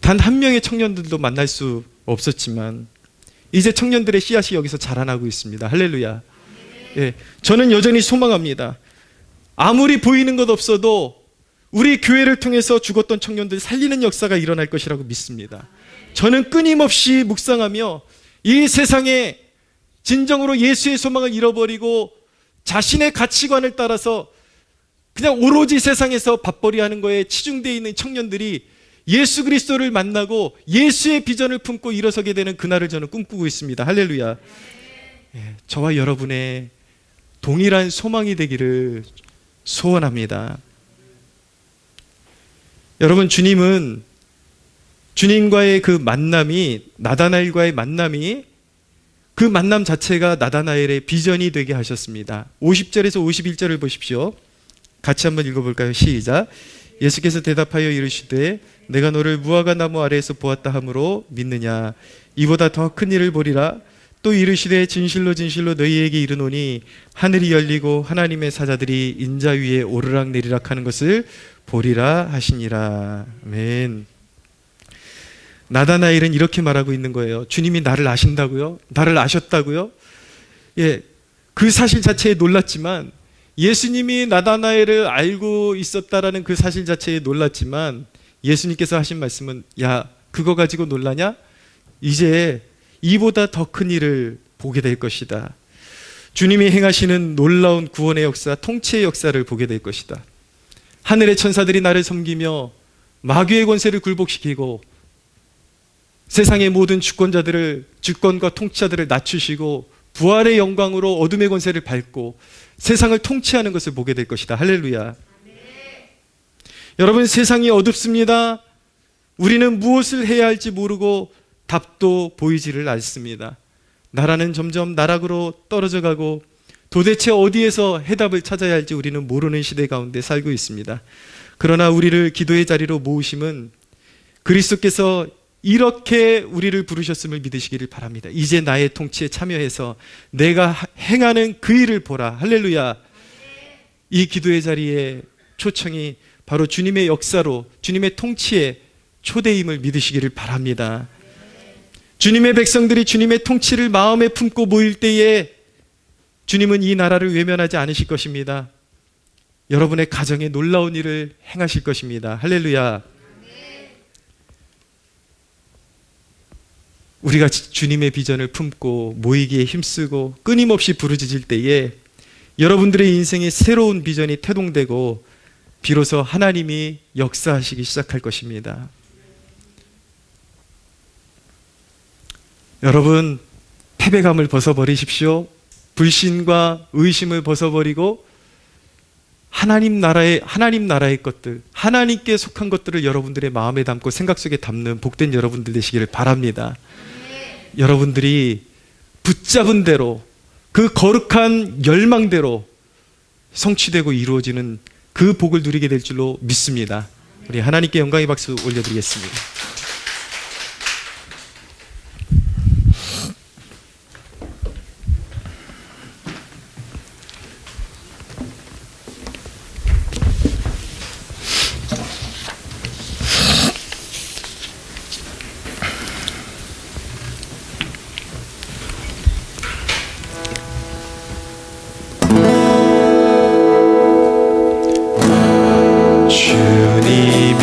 단 한 명의 청년들도 만날 수 없었지만 이제 청년들의 씨앗이 여기서 자라나고 있습니다. 할렐루야. 예, 저는 여전히 소망합니다. 아무리 보이는 것 없어도 우리 교회를 통해서 죽었던 청년들 살리는 역사가 일어날 것이라고 믿습니다. 저는 끊임없이 묵상하며 이 세상에 진정으로 예수의 소망을 잃어버리고 자신의 가치관을 따라서 그냥 오로지 세상에서 밥벌이하는 거에 치중되어 있는 청년들이 예수 그리스도를 만나고 예수의 비전을 품고 일어서게 되는 그날을 저는 꿈꾸고 있습니다. 할렐루야. 예, 저와 여러분의 동일한 소망이 되기를 소원합니다. 여러분, 주님과의 그 만남이, 나다나엘과의 만남이, 그 만남 자체가 나다나엘의 비전이 되게 하셨습니다. 50절에서 51절을 보십시오. 같이 한번 읽어볼까요? 시작. 예수께서 대답하여 이르시되 내가 너를 무화과 나무 아래에서 보았다 하므로 믿느냐? 이보다 더 큰 일을 보리라. 또 이르시되 진실로 진실로 너희에게 이르노니 하늘이 열리고 하나님의 사자들이 인자 위에 오르락 내리락 하는 것을 보리라 하시니라. 아멘. 나다나엘은 이렇게 말하고 있는 거예요. 주님이 나를 아신다고요? 나를 아셨다고요? 예, 그 사실 자체에 놀랐지만, 예수님이 나다나엘을 알고 있었다라는 그 사실 자체에 놀랐지만, 예수님께서 하신 말씀은, 야, 그거 가지고 놀라냐? 이제 이보다 더 큰 일을 보게 될 것이다. 주님이 행하시는 놀라운 구원의 역사, 통치의 역사를 보게 될 것이다. 하늘의 천사들이 나를 섬기며 마귀의 권세를 굴복시키고 세상의 모든 주권과 통치자들을 낮추시고 부활의 영광으로 어둠의 권세를 밟고 세상을 통치하는 것을 보게 될 것이다. 할렐루야. 여러분, 세상이 어둡습니다. 우리는 무엇을 해야 할지 모르고 답도 보이지를 않습니다. 나라는 점점 나락으로 떨어져 가고 도대체 어디에서 해답을 찾아야 할지 우리는 모르는 시대 가운데 살고 있습니다. 그러나 우리를 기도의 자리로 모으심은 그리스도께서 이렇게 우리를 부르셨음을 믿으시기를 바랍니다. 이제 나의 통치에 참여해서 내가 행하는 그 일을 보라. 할렐루야. 이 기도의 자리에 초청이 바로 주님의 역사로 주님의 통치의 초대임을 믿으시기를 바랍니다. 주님의 백성들이 주님의 통치를 마음에 품고 모일 때에 주님은 이 나라를 외면하지 않으실 것입니다. 여러분의 가정에 놀라운 일을 행하실 것입니다. 할렐루야. 우리가 주님의 비전을 품고 모이기에 힘쓰고 끊임없이 부르짖을 때에 여러분들의 인생에 새로운 비전이 태동되고 비로소 하나님이 역사하시기 시작할 것입니다. 여러분, 패배감을 벗어버리십시오. 불신과 의심을 벗어버리고 하나님 나라의 것들, 하나님께 속한 것들을 여러분들의 마음에 담고 생각 속에 담는 복된 여러분들 되시기를 바랍니다. 여러분들이 붙잡은 대로 그 거룩한 열망대로 성취되고 이루어지는 그 복을 누리게 될 줄로 믿습니다. 우리 하나님께 영광의 박수 올려드리겠습니다. 주님이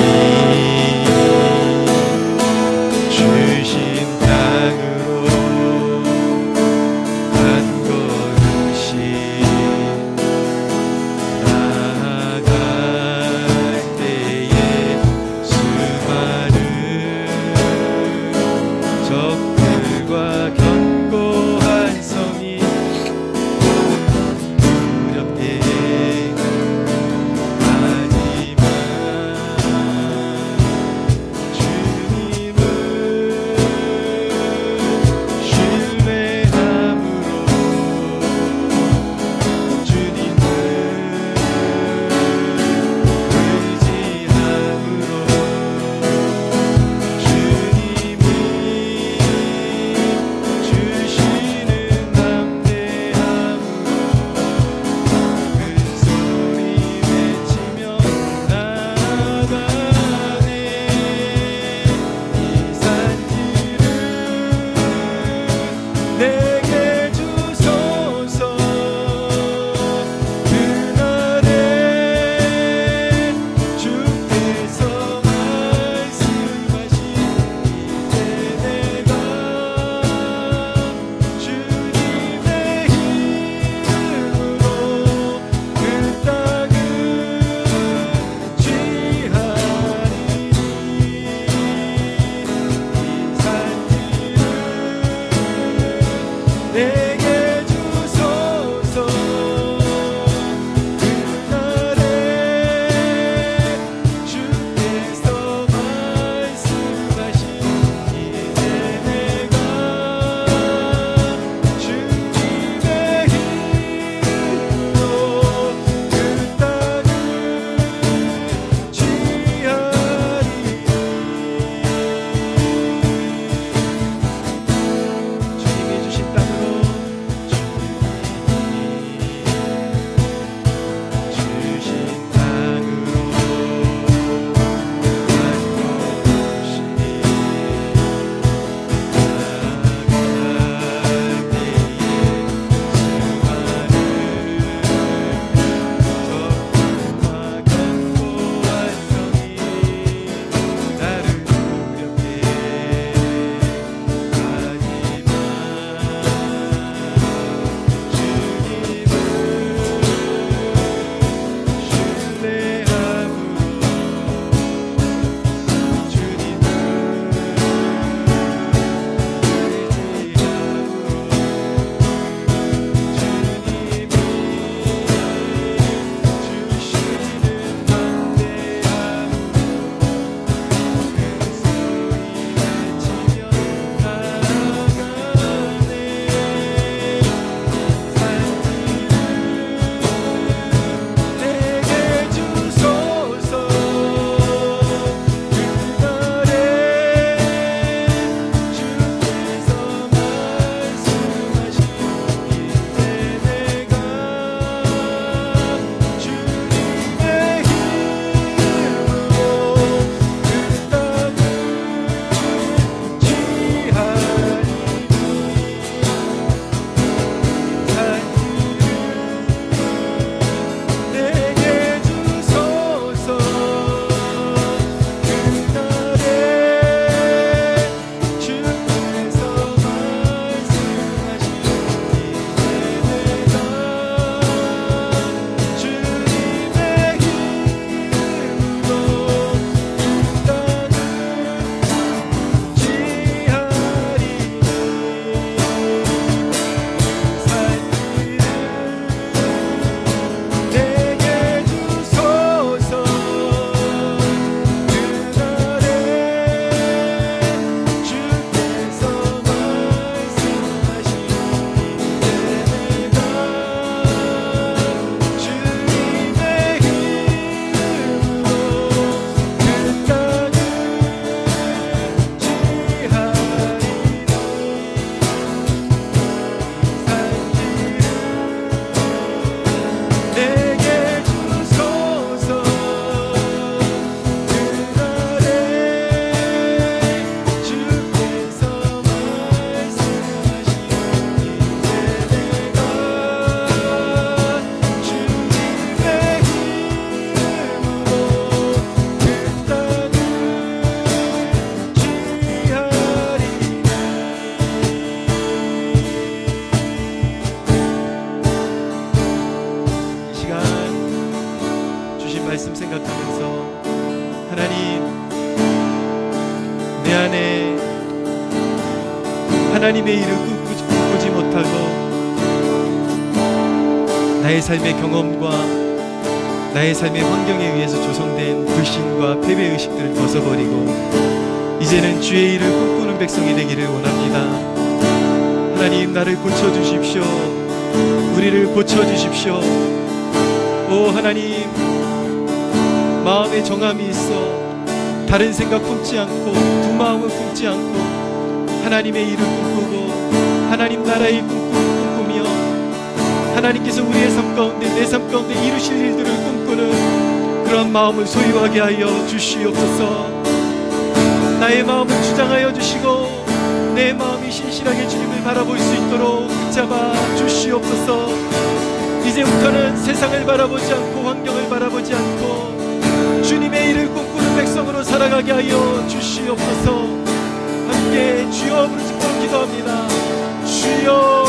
하나님의 일을 꿈꾸지 못하고 나의 삶의 경험과 나의 삶의 환경에 의해서 조성된 불신과 패배의식들을 벗어버리고 이제는 주의 일을 꿈꾸는 백성이 되기를 원합니다. 하나님, 나를 고쳐주십시오. 우리를 고쳐주십시오. 오 하나님, 마음에 정함이 있어 다른 생각 품지 않고 두 마음을 품지 않고 하나님의 일을 꿈꾸고 하나님 나라의 꿈꾸며 하나님께서 우리의 삶 가운데 내 삶 가운데 이루실 일들을 꿈꾸는 그런 마음을 소유하게 하여 주시옵소서. 나의 마음을 주장하여 주시고 내 마음이 신실하게 주님을 바라볼 수 있도록 붙잡아 주시옵소서. 이제부터는 세상을 바라보지 않고 환경을 바라보지 않고 주님의 일을 꿈꾸는 백성으로 살아가게 하여 주시옵소서. 함께 주여 부르짖고 기도합니다. 주여,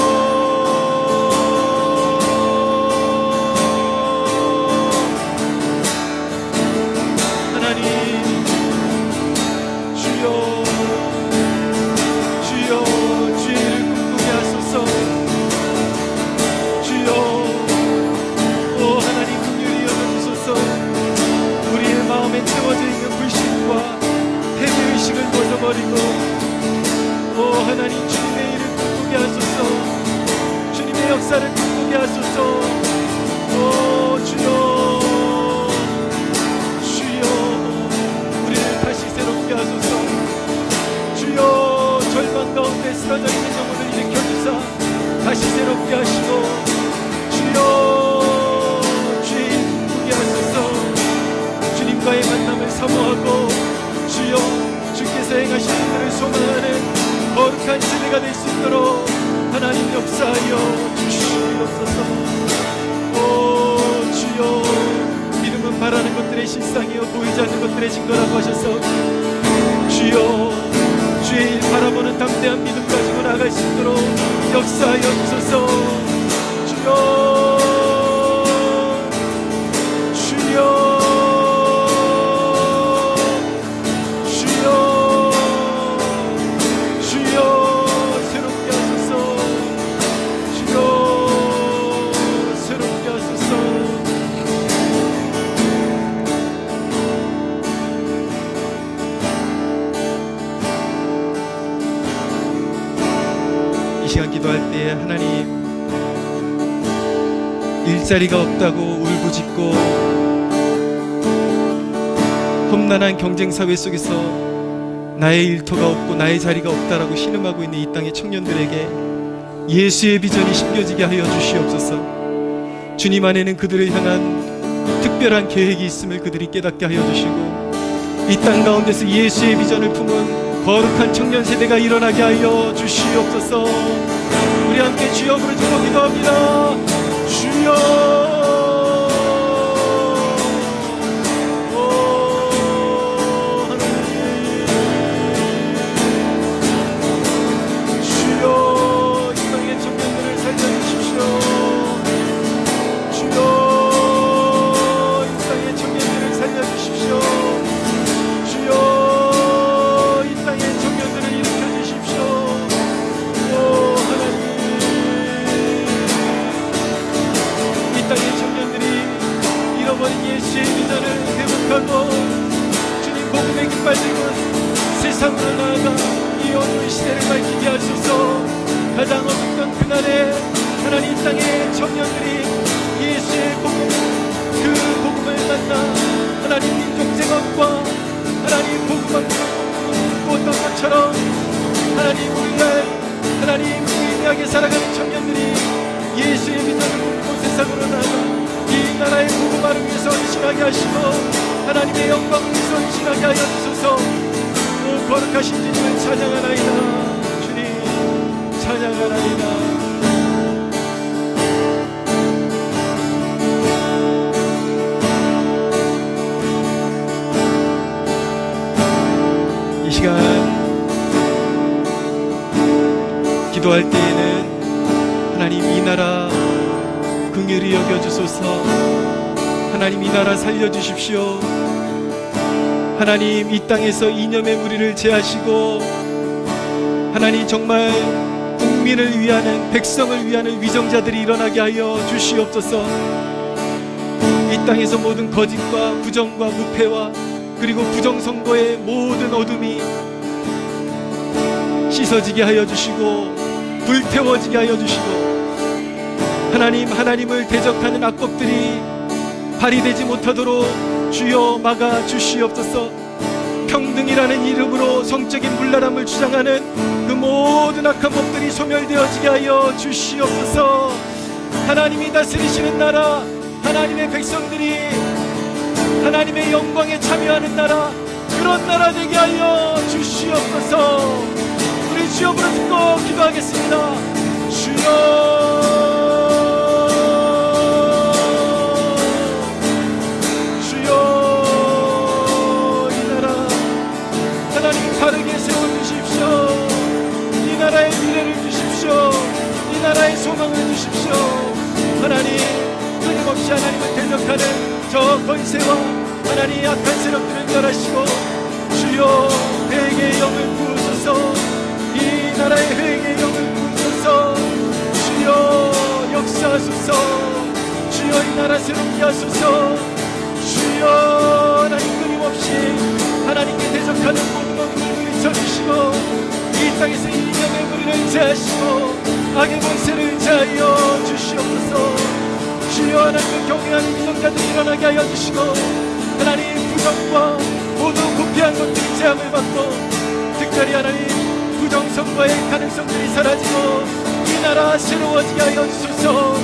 채워져 있는 불신과 패배의식을 벗어버리고 오 하나님, 주님의 일을 꿈꾸게 하소서. 주님의 역사를 꿈꾸게 하소서. 오 주여, 주여, 우리를 다시 새롭게 하소서. 주여, 절망 가운데 쓰러져 있는 영혼을 일으켜주사 다시 새롭게 하시고 주여, 주의 일 꿈꾸게 하소서. 주님과의 만남을 사모하고 주여, 주께서 행하신 일들을 소망하는 거룩한 세대가 될 수 있도록 하나님 역사하여 주시옵소서. 오 주여, 믿음은 바라는 것들의 실상이요 보이지 않는 것들의 증거라고 하셔서 주여, 주의 일 바라보는 담대한 믿음 가지고 나아갈 수 있도록 역사하여 주소서. 주여, 주여, 기도할 때 하나님, 일자리가 없다고 울부짖고 험난한 경쟁 사회 속에서 나의 일터가 없고 나의 자리가 없다라고 신음하고 있는 이 땅의 청년들에게 예수의 비전이 심겨지게 하여 주시옵소서. 주님 안에는 그들을 향한 특별한 계획이 있음을 그들이 깨닫게 하여 주시고 이 땅 가운데서 예수의 비전을 품은 거룩한 청년 세대가 일어나게 하여 주시옵소서. 우리 함께 주여 부르짖고 기도합니다. 주여, 주님 복음의 깃발 들고 세상으로 나아가 이 어두운 시대를 밝히게 하소서. 가장 어둡던 그날에 하나님 땅의 청년들이 예수의 복음, 그 복음을 만나 하나님 민족생활과 하나님 복음을 꿈꾸었던 것처럼 하나님 오늘날 하나님 위대하게 살아가는 청년들이 예수의 비전을 꿈꾸고 세상으로 나아가 이 나라의 복음화를 위해서 헌신하게 하시고 하나님의 영광을 위해서 헌신하게 하여 주소서. 오 거룩하신 주님을 찬양하나이다. 주님 찬양하나이다. 이 시간 기도할 때에는 하나님 이 나라 긍휼히 여겨주소서. 하나님 이 나라 살려주십시오. 하나님 이 땅에서 이념의 무리를 제하시고 하나님 정말 국민을 위하는, 백성을 위하는 위정자들이 일어나게 하여 주시옵소서. 이 땅에서 모든 거짓과 부정과 무패와 그리고 부정선거의 모든 어둠이 씻어지게 하여 주시고 불태워지게 하여 주시고, 하나님, 하나님을 대적하는 악법들이 발휘되지 못하도록 주여 막아 주시옵소서. 평등이라는 이름으로 성적인 문란함을 주장하는 그 모든 악한 법들이 소멸되어지게 하여 주시옵소서. 하나님이 다스리시는 나라, 하나님의 백성들이 하나님의 영광에 참여하는 나라, 그런 나라 되게 하여 주시옵소서. 우리 주여 부르짖고 기도하겠습니다. 주여, 바르게 세워주십시오. 이 나라의 미래를 주십시오. 이 나라의 소망을 주십시오. 하나님, 끊임없이 하나님을 대적하는 저 권세와 하나님 악한 세력들을 멸하시고 주여 회개의 영을 부으소서. 이 나라의 회개의 영을 부으소서. 주여 역사하소서. 주여 이 나라 새롭게 하소서. 주여 하나님 끊임없이 하나님께 대적하는 모든 어둠을 물리쳐주시고 이 땅에서 이념의 무리를 제하시고 악의 권세를 제하여 주시옵소서. 주여 하나님을 경외하는 위정자들이 일어나게 하여 주시고 하나님 부정과 모두 부패한 것들이 제함을 받고 특별히 하나님 부정선거의 가능성들이 사라지고 이 나라 새로워지게 하여 주소서.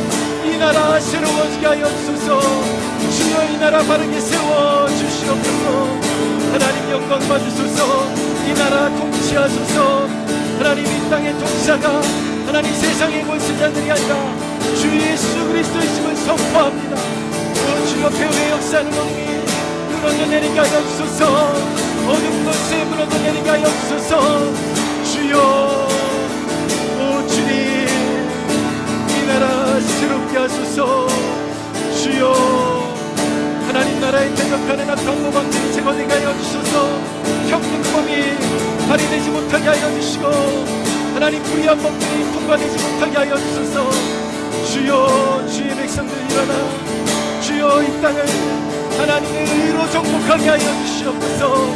이 나라 새로워지게 하여 주소서. 주여 이 나라 바르게 세워 주시옵소서. 하나님 영광 받으소서. 이 나라 통치하소서. 하나님 이 땅의 통치자가 하나님 세상의 권세자들이 아니라 주 예수 그리스도이심을 선포합니다. 주여 배후의 역사는 어둠이 무너져내리게 하여 주소서. 어둠 권세 무너져내리게 하여 주소서. 주여 오 주님 이 나라 새롭게 하소서. 주여 하나님 나라에 대적하는 악한 모방들이 제거되게 하여 주소서. 평등법이 발휘되지 못하게 하여 주시고 하나님 불의한 법들이 통과되지 못하게 하여 주소서. 주여 주의 백성들 일어나 주여 이 땅을 하나님의 의로 정복하게 하여 주시옵소서.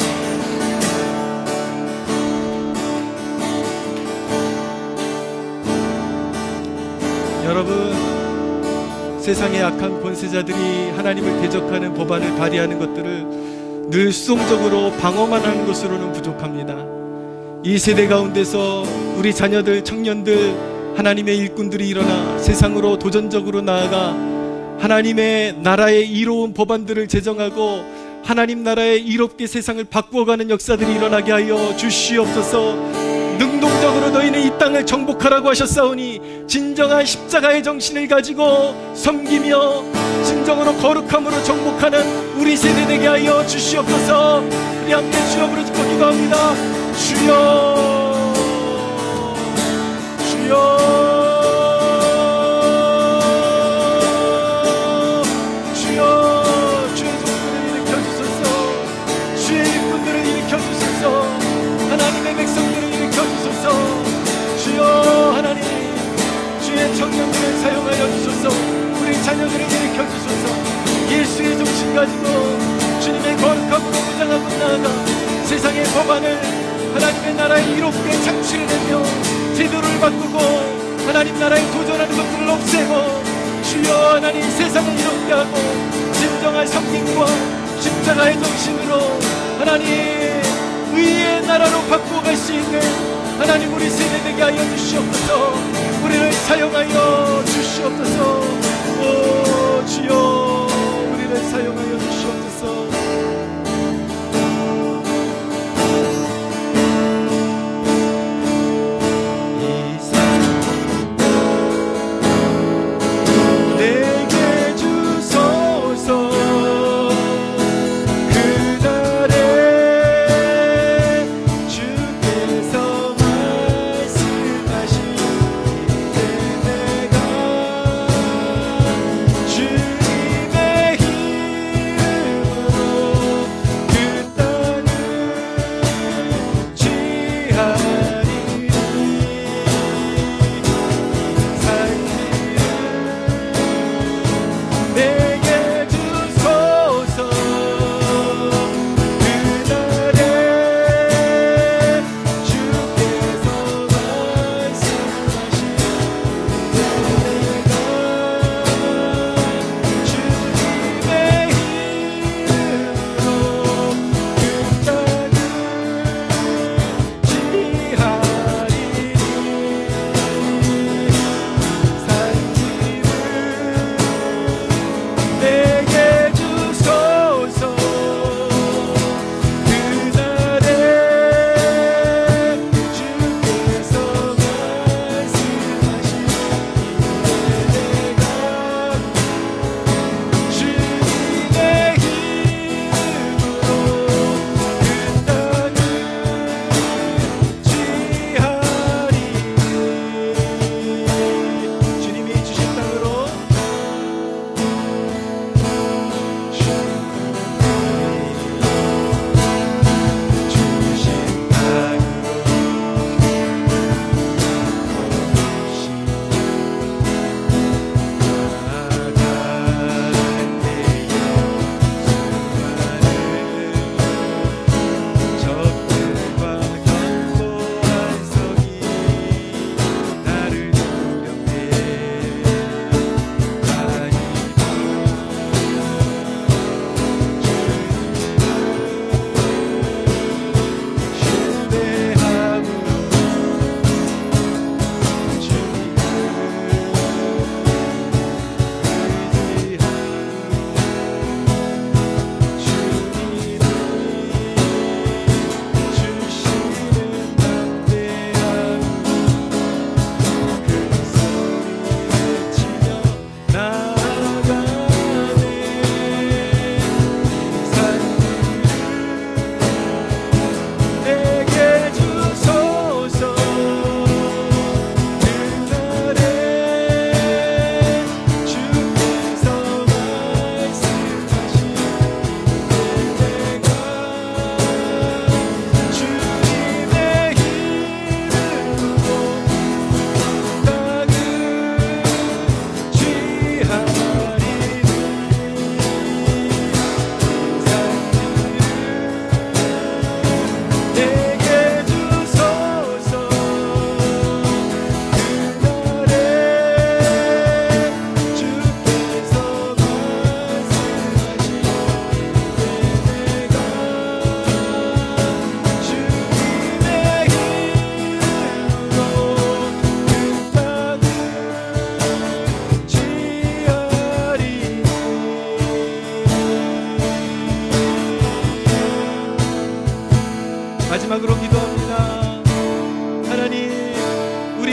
여러분, 세상의 악한 권세자들이 하나님을 대적하는 법안을 발의하는 것들을 늘 수동적으로 방어만 하는 것으로는 부족합니다. 이 세대 가운데서 우리 자녀들, 청년들, 하나님의 일꾼들이 일어나 세상으로 도전적으로 나아가 하나님의 나라의 이로운 법안들을 제정하고 하나님 나라의 이롭게 세상을 바꾸어가는 역사들이 일어나게 하여 주시옵소서. 능동적으로 너희는 이 땅을 정복하라고 하셨사오니 진정한 십자가의 정신을 가지고 섬기며 진정으로 거룩함으로 정복하는 우리 세대 되게 하여 주시옵소서. 우리 함께 주여 부르짖고 기도합니다. 주여 주여 주여 주의 종들을 일으켜주소서. 주의 일꾼들을 일으켜주소서. 하나님의 백성들을 일으켜주소서. 주여 하나님 주의 청년들을 사용하여 주소서. 우리 자녀들을 일으켜주소서. 예수의 정신 가지고 주님의 거룩함으로 무장하고 나아가 세상의 법안을 하나님의 나라에 이롭게 창출해내며 제도를 바꾸고 하나님 나라에 도전하는 것들을 없애고 주여 하나님 세상을 이롭게 하고 진정한 섬김과 십자가의 정신으로 하나님 의의 나라로 바꾸어갈 수 있는 하나님 우리 세대 되게 하여 주시옵소서. 우리를 사용하여 주시옵소서. 오 주여 우리를 사용하여 주시옵소서.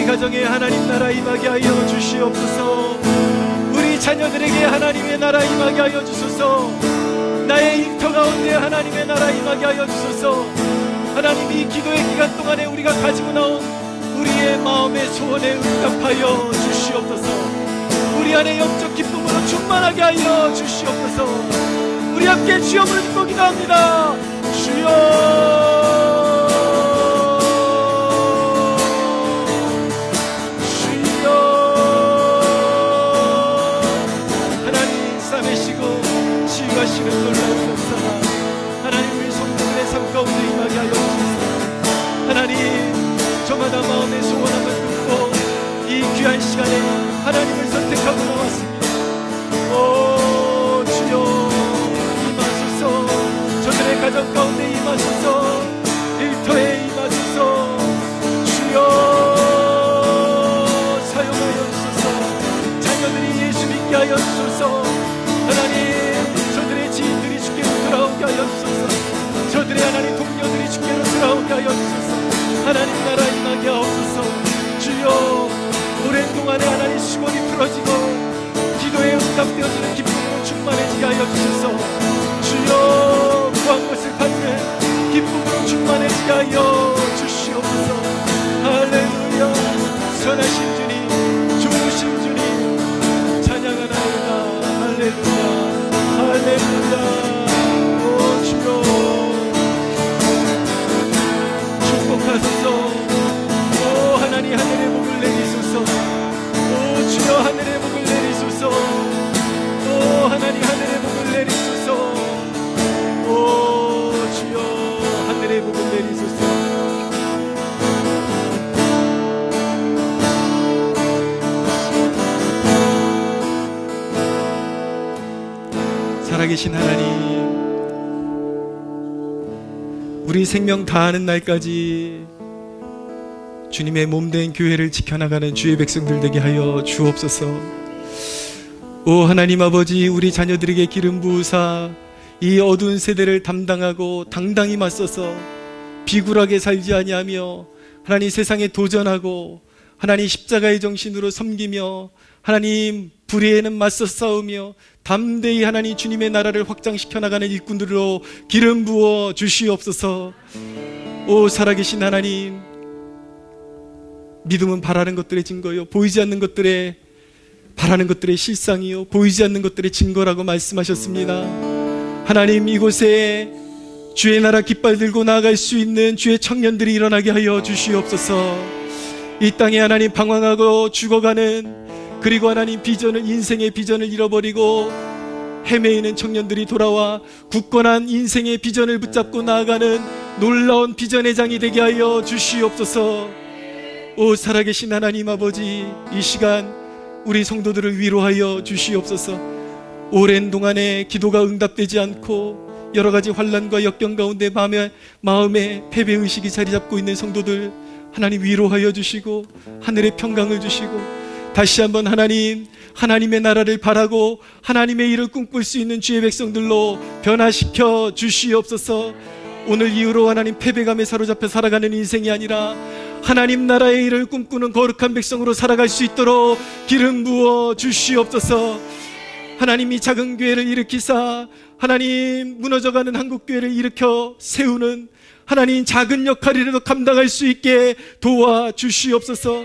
우리 가정에 하나님 나라 임하게 하여 주시옵소서. 우리 자녀들에게 하나님의 나라 임하게 하여 주소서. 나의 일터 가운데 하나님의 나라 임하게 하여 주소서. 하나님, 이 기도의 기간 동안에 우리가 가지고 나온 우리의 마음의 소원에 응답하여 주시옵소서. 우리 안에 영적 기쁨으로 충만하게 하여 주시옵소서. 우리 함께 주여 부르짖고 기도합니다. 주여, 주여. 하나님, 싸매시고 치유하시는 놀라운 역사가 하나님 우리 성도들의 삶 가운데 임하게 하여 주소서. 하나님, 저마다 마음의 소원함을 듣고 이 귀한 시간에 하나님을 선택하고 나왔습니다. 오 주여, 임하소서. 저들의 가정 가운데 임하소서. 일터에 임하소서. 주여, 사용하여 주소서. 자녀들이 예수 믿게 하여 주소서. 하나님, 저들의 지인들이 주께로 돌아오게 하여 주소서. 저들의 하나님 동료들이 주께로 돌아오게 하여 주소서. 하나님 나라 임하게 하옵소서. 주여, 오랜 동안에 하나님 수고이 풀어지고 기도에 응답되어지는 기쁨으로 충만해지게 하여 주소서. 주여, 구한 것을 받는 기쁨으로 충만해지게 하여 주시옵소서. 할렐루야. 선하신 주님, 좋으신 주님, 찬양하나이다. 할렐루야, 할렐루야. 오 주여, 축복하소서. 오 하나님, 하늘의 복을 내리소서. 오 주여, 하늘의 복을 내리소서. 오 하나님, 하늘의 복을 내리소서. 오 주여, 하늘의 복을 내리소서. 살아계신 하나님, 우리 생명 다하는 날까지 주님의 몸된 교회를 지켜나가는 주의 백성들 되게 하여 주옵소서. 오 하나님 아버지, 우리 자녀들에게 기름 부으사 이 어두운 세대를 담당하고 당당히 맞서서 비굴하게 살지 아니하며 하나님 세상에 도전하고 하나님 십자가의 정신으로 섬기며 하나님 불의에는 맞서 싸우며 담대히 하나님 주님의 나라를 확장시켜 나가는 일꾼들로 기름 부어 주시옵소서. 오 살아계신 하나님, 믿음은 바라는 것들의 증거요, 보이지 않는 것들의 바라는 것들의 실상이요, 보이지 않는 것들의 증거라고 말씀하셨습니다. 하나님, 이곳에 주의 나라 깃발 들고 나아갈 수 있는 주의 청년들이 일어나게 하여 주시옵소서. 이 땅에 하나님 방황하고 죽어가는, 그리고 하나님 비전을, 인생의 비전을 잃어버리고 헤매이는 청년들이 돌아와 굳건한 인생의 비전을 붙잡고 나아가는 놀라운 비전의 장이 되게 하여 주시옵소서. 오 살아계신 하나님 아버지, 이 시간 우리 성도들을 위로하여 주시옵소서. 오랜 동안에 기도가 응답되지 않고 여러가지 환난과 역경 가운데 마음에 패배의식이 자리잡고 있는 성도들 하나님 위로하여 주시고 하늘의 평강을 주시고 다시 한번 하나님, 하나님의 나라를 바라고 하나님의 일을 꿈꿀 수 있는 주의 백성들로 변화시켜 주시옵소서. 오늘 이후로 하나님 패배감에 사로잡혀 살아가는 인생이 아니라 하나님 나라의 일을 꿈꾸는 거룩한 백성으로 살아갈 수 있도록 기름 부어 주시옵소서. 하나님이 작은 교회를 일으키사 하나님 무너져가는 한국교회를 일으켜 세우는 하나님 작은 역할이라도 감당할 수 있게 도와주시옵소서.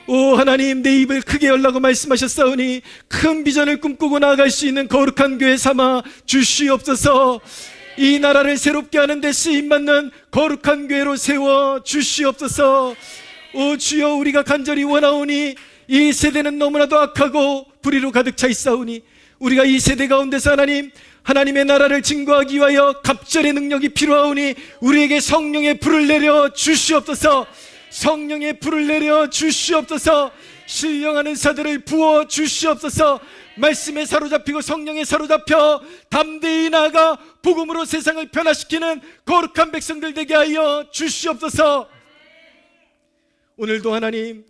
오 하나님, 내 입을 크게 열라고 말씀하셨사오니 큰 비전을 꿈꾸고 나아갈 수 있는 거룩한 교회 삼아 주시옵소서. 이 나라를 새롭게 하는 데 쓰임받는 거룩한 교회로 세워 주시옵소서. 오 주여, 우리가 간절히 원하오니 이 세대는 너무나도 악하고 불의로 가득 차 있사오니 우리가 이 세대 가운데서 하나님의 나라를 증거하기 위하여 갑절의 능력이 필요하오니 우리에게 성령의 불을 내려 주시옵소서. 성령의 불을 내려 주시옵소서. 신령하는 사들을 부어 주시옵소서. 말씀에 사로잡히고 성령에 사로잡혀 담대히 나아가 복음으로 세상을 변화시키는 거룩한 백성들 되게 하여 주시옵소서. 오늘도 하나님,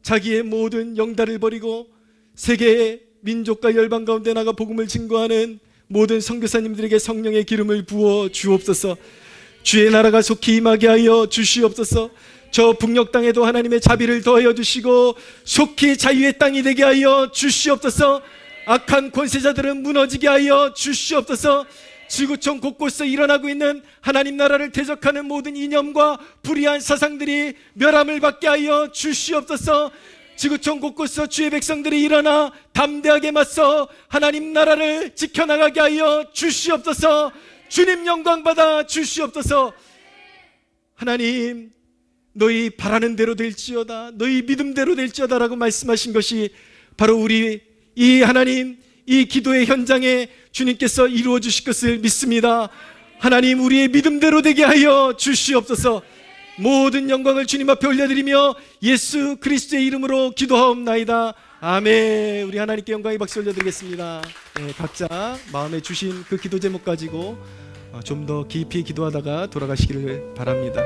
자기의 모든 영달을 버리고 세계의 민족과 열방 가운데 나가 복음을 증거하는 모든 선교사님들에게 성령의 기름을 부어 주옵소서. 주의 나라가 속히 임하게 하여 주시옵소서. 저 북녘 땅에도 하나님의 자비를 더하여 주시고 속히 자유의 땅이 되게 하여 주시옵소서. 악한 권세자들은 무너지게 하여 주시옵소서. 지구촌 곳곳에 일어나고 있는 하나님 나라를 대적하는 모든 이념과 불의한 사상들이 멸함을 받게 하여 주시옵소서. 지구촌 곳곳에서 주의 백성들이 일어나 담대하게 맞서 하나님 나라를 지켜나가게 하여 주시옵소서. 주님 영광 받아 주시옵소서. 하나님, 너희 바라는 대로 될지어다, 너희 믿음대로 될지어다 라고 말씀하신 것이 바로 우리 이 하나님, 이 기도의 현장에 주님께서 이루어 주실 것을 믿습니다. 하나님, 우리의 믿음대로 되게 하여 주시옵소서. 모든 영광을 주님 앞에 올려드리며 예수 그리스도의 이름으로 기도하옵나이다. 아멘. 우리 하나님께 영광의 박수 올려드리겠습니다. 네, 각자 마음에 주신 그 기도 제목 가지고 좀 더 깊이 기도하다가 돌아가시기를 바랍니다.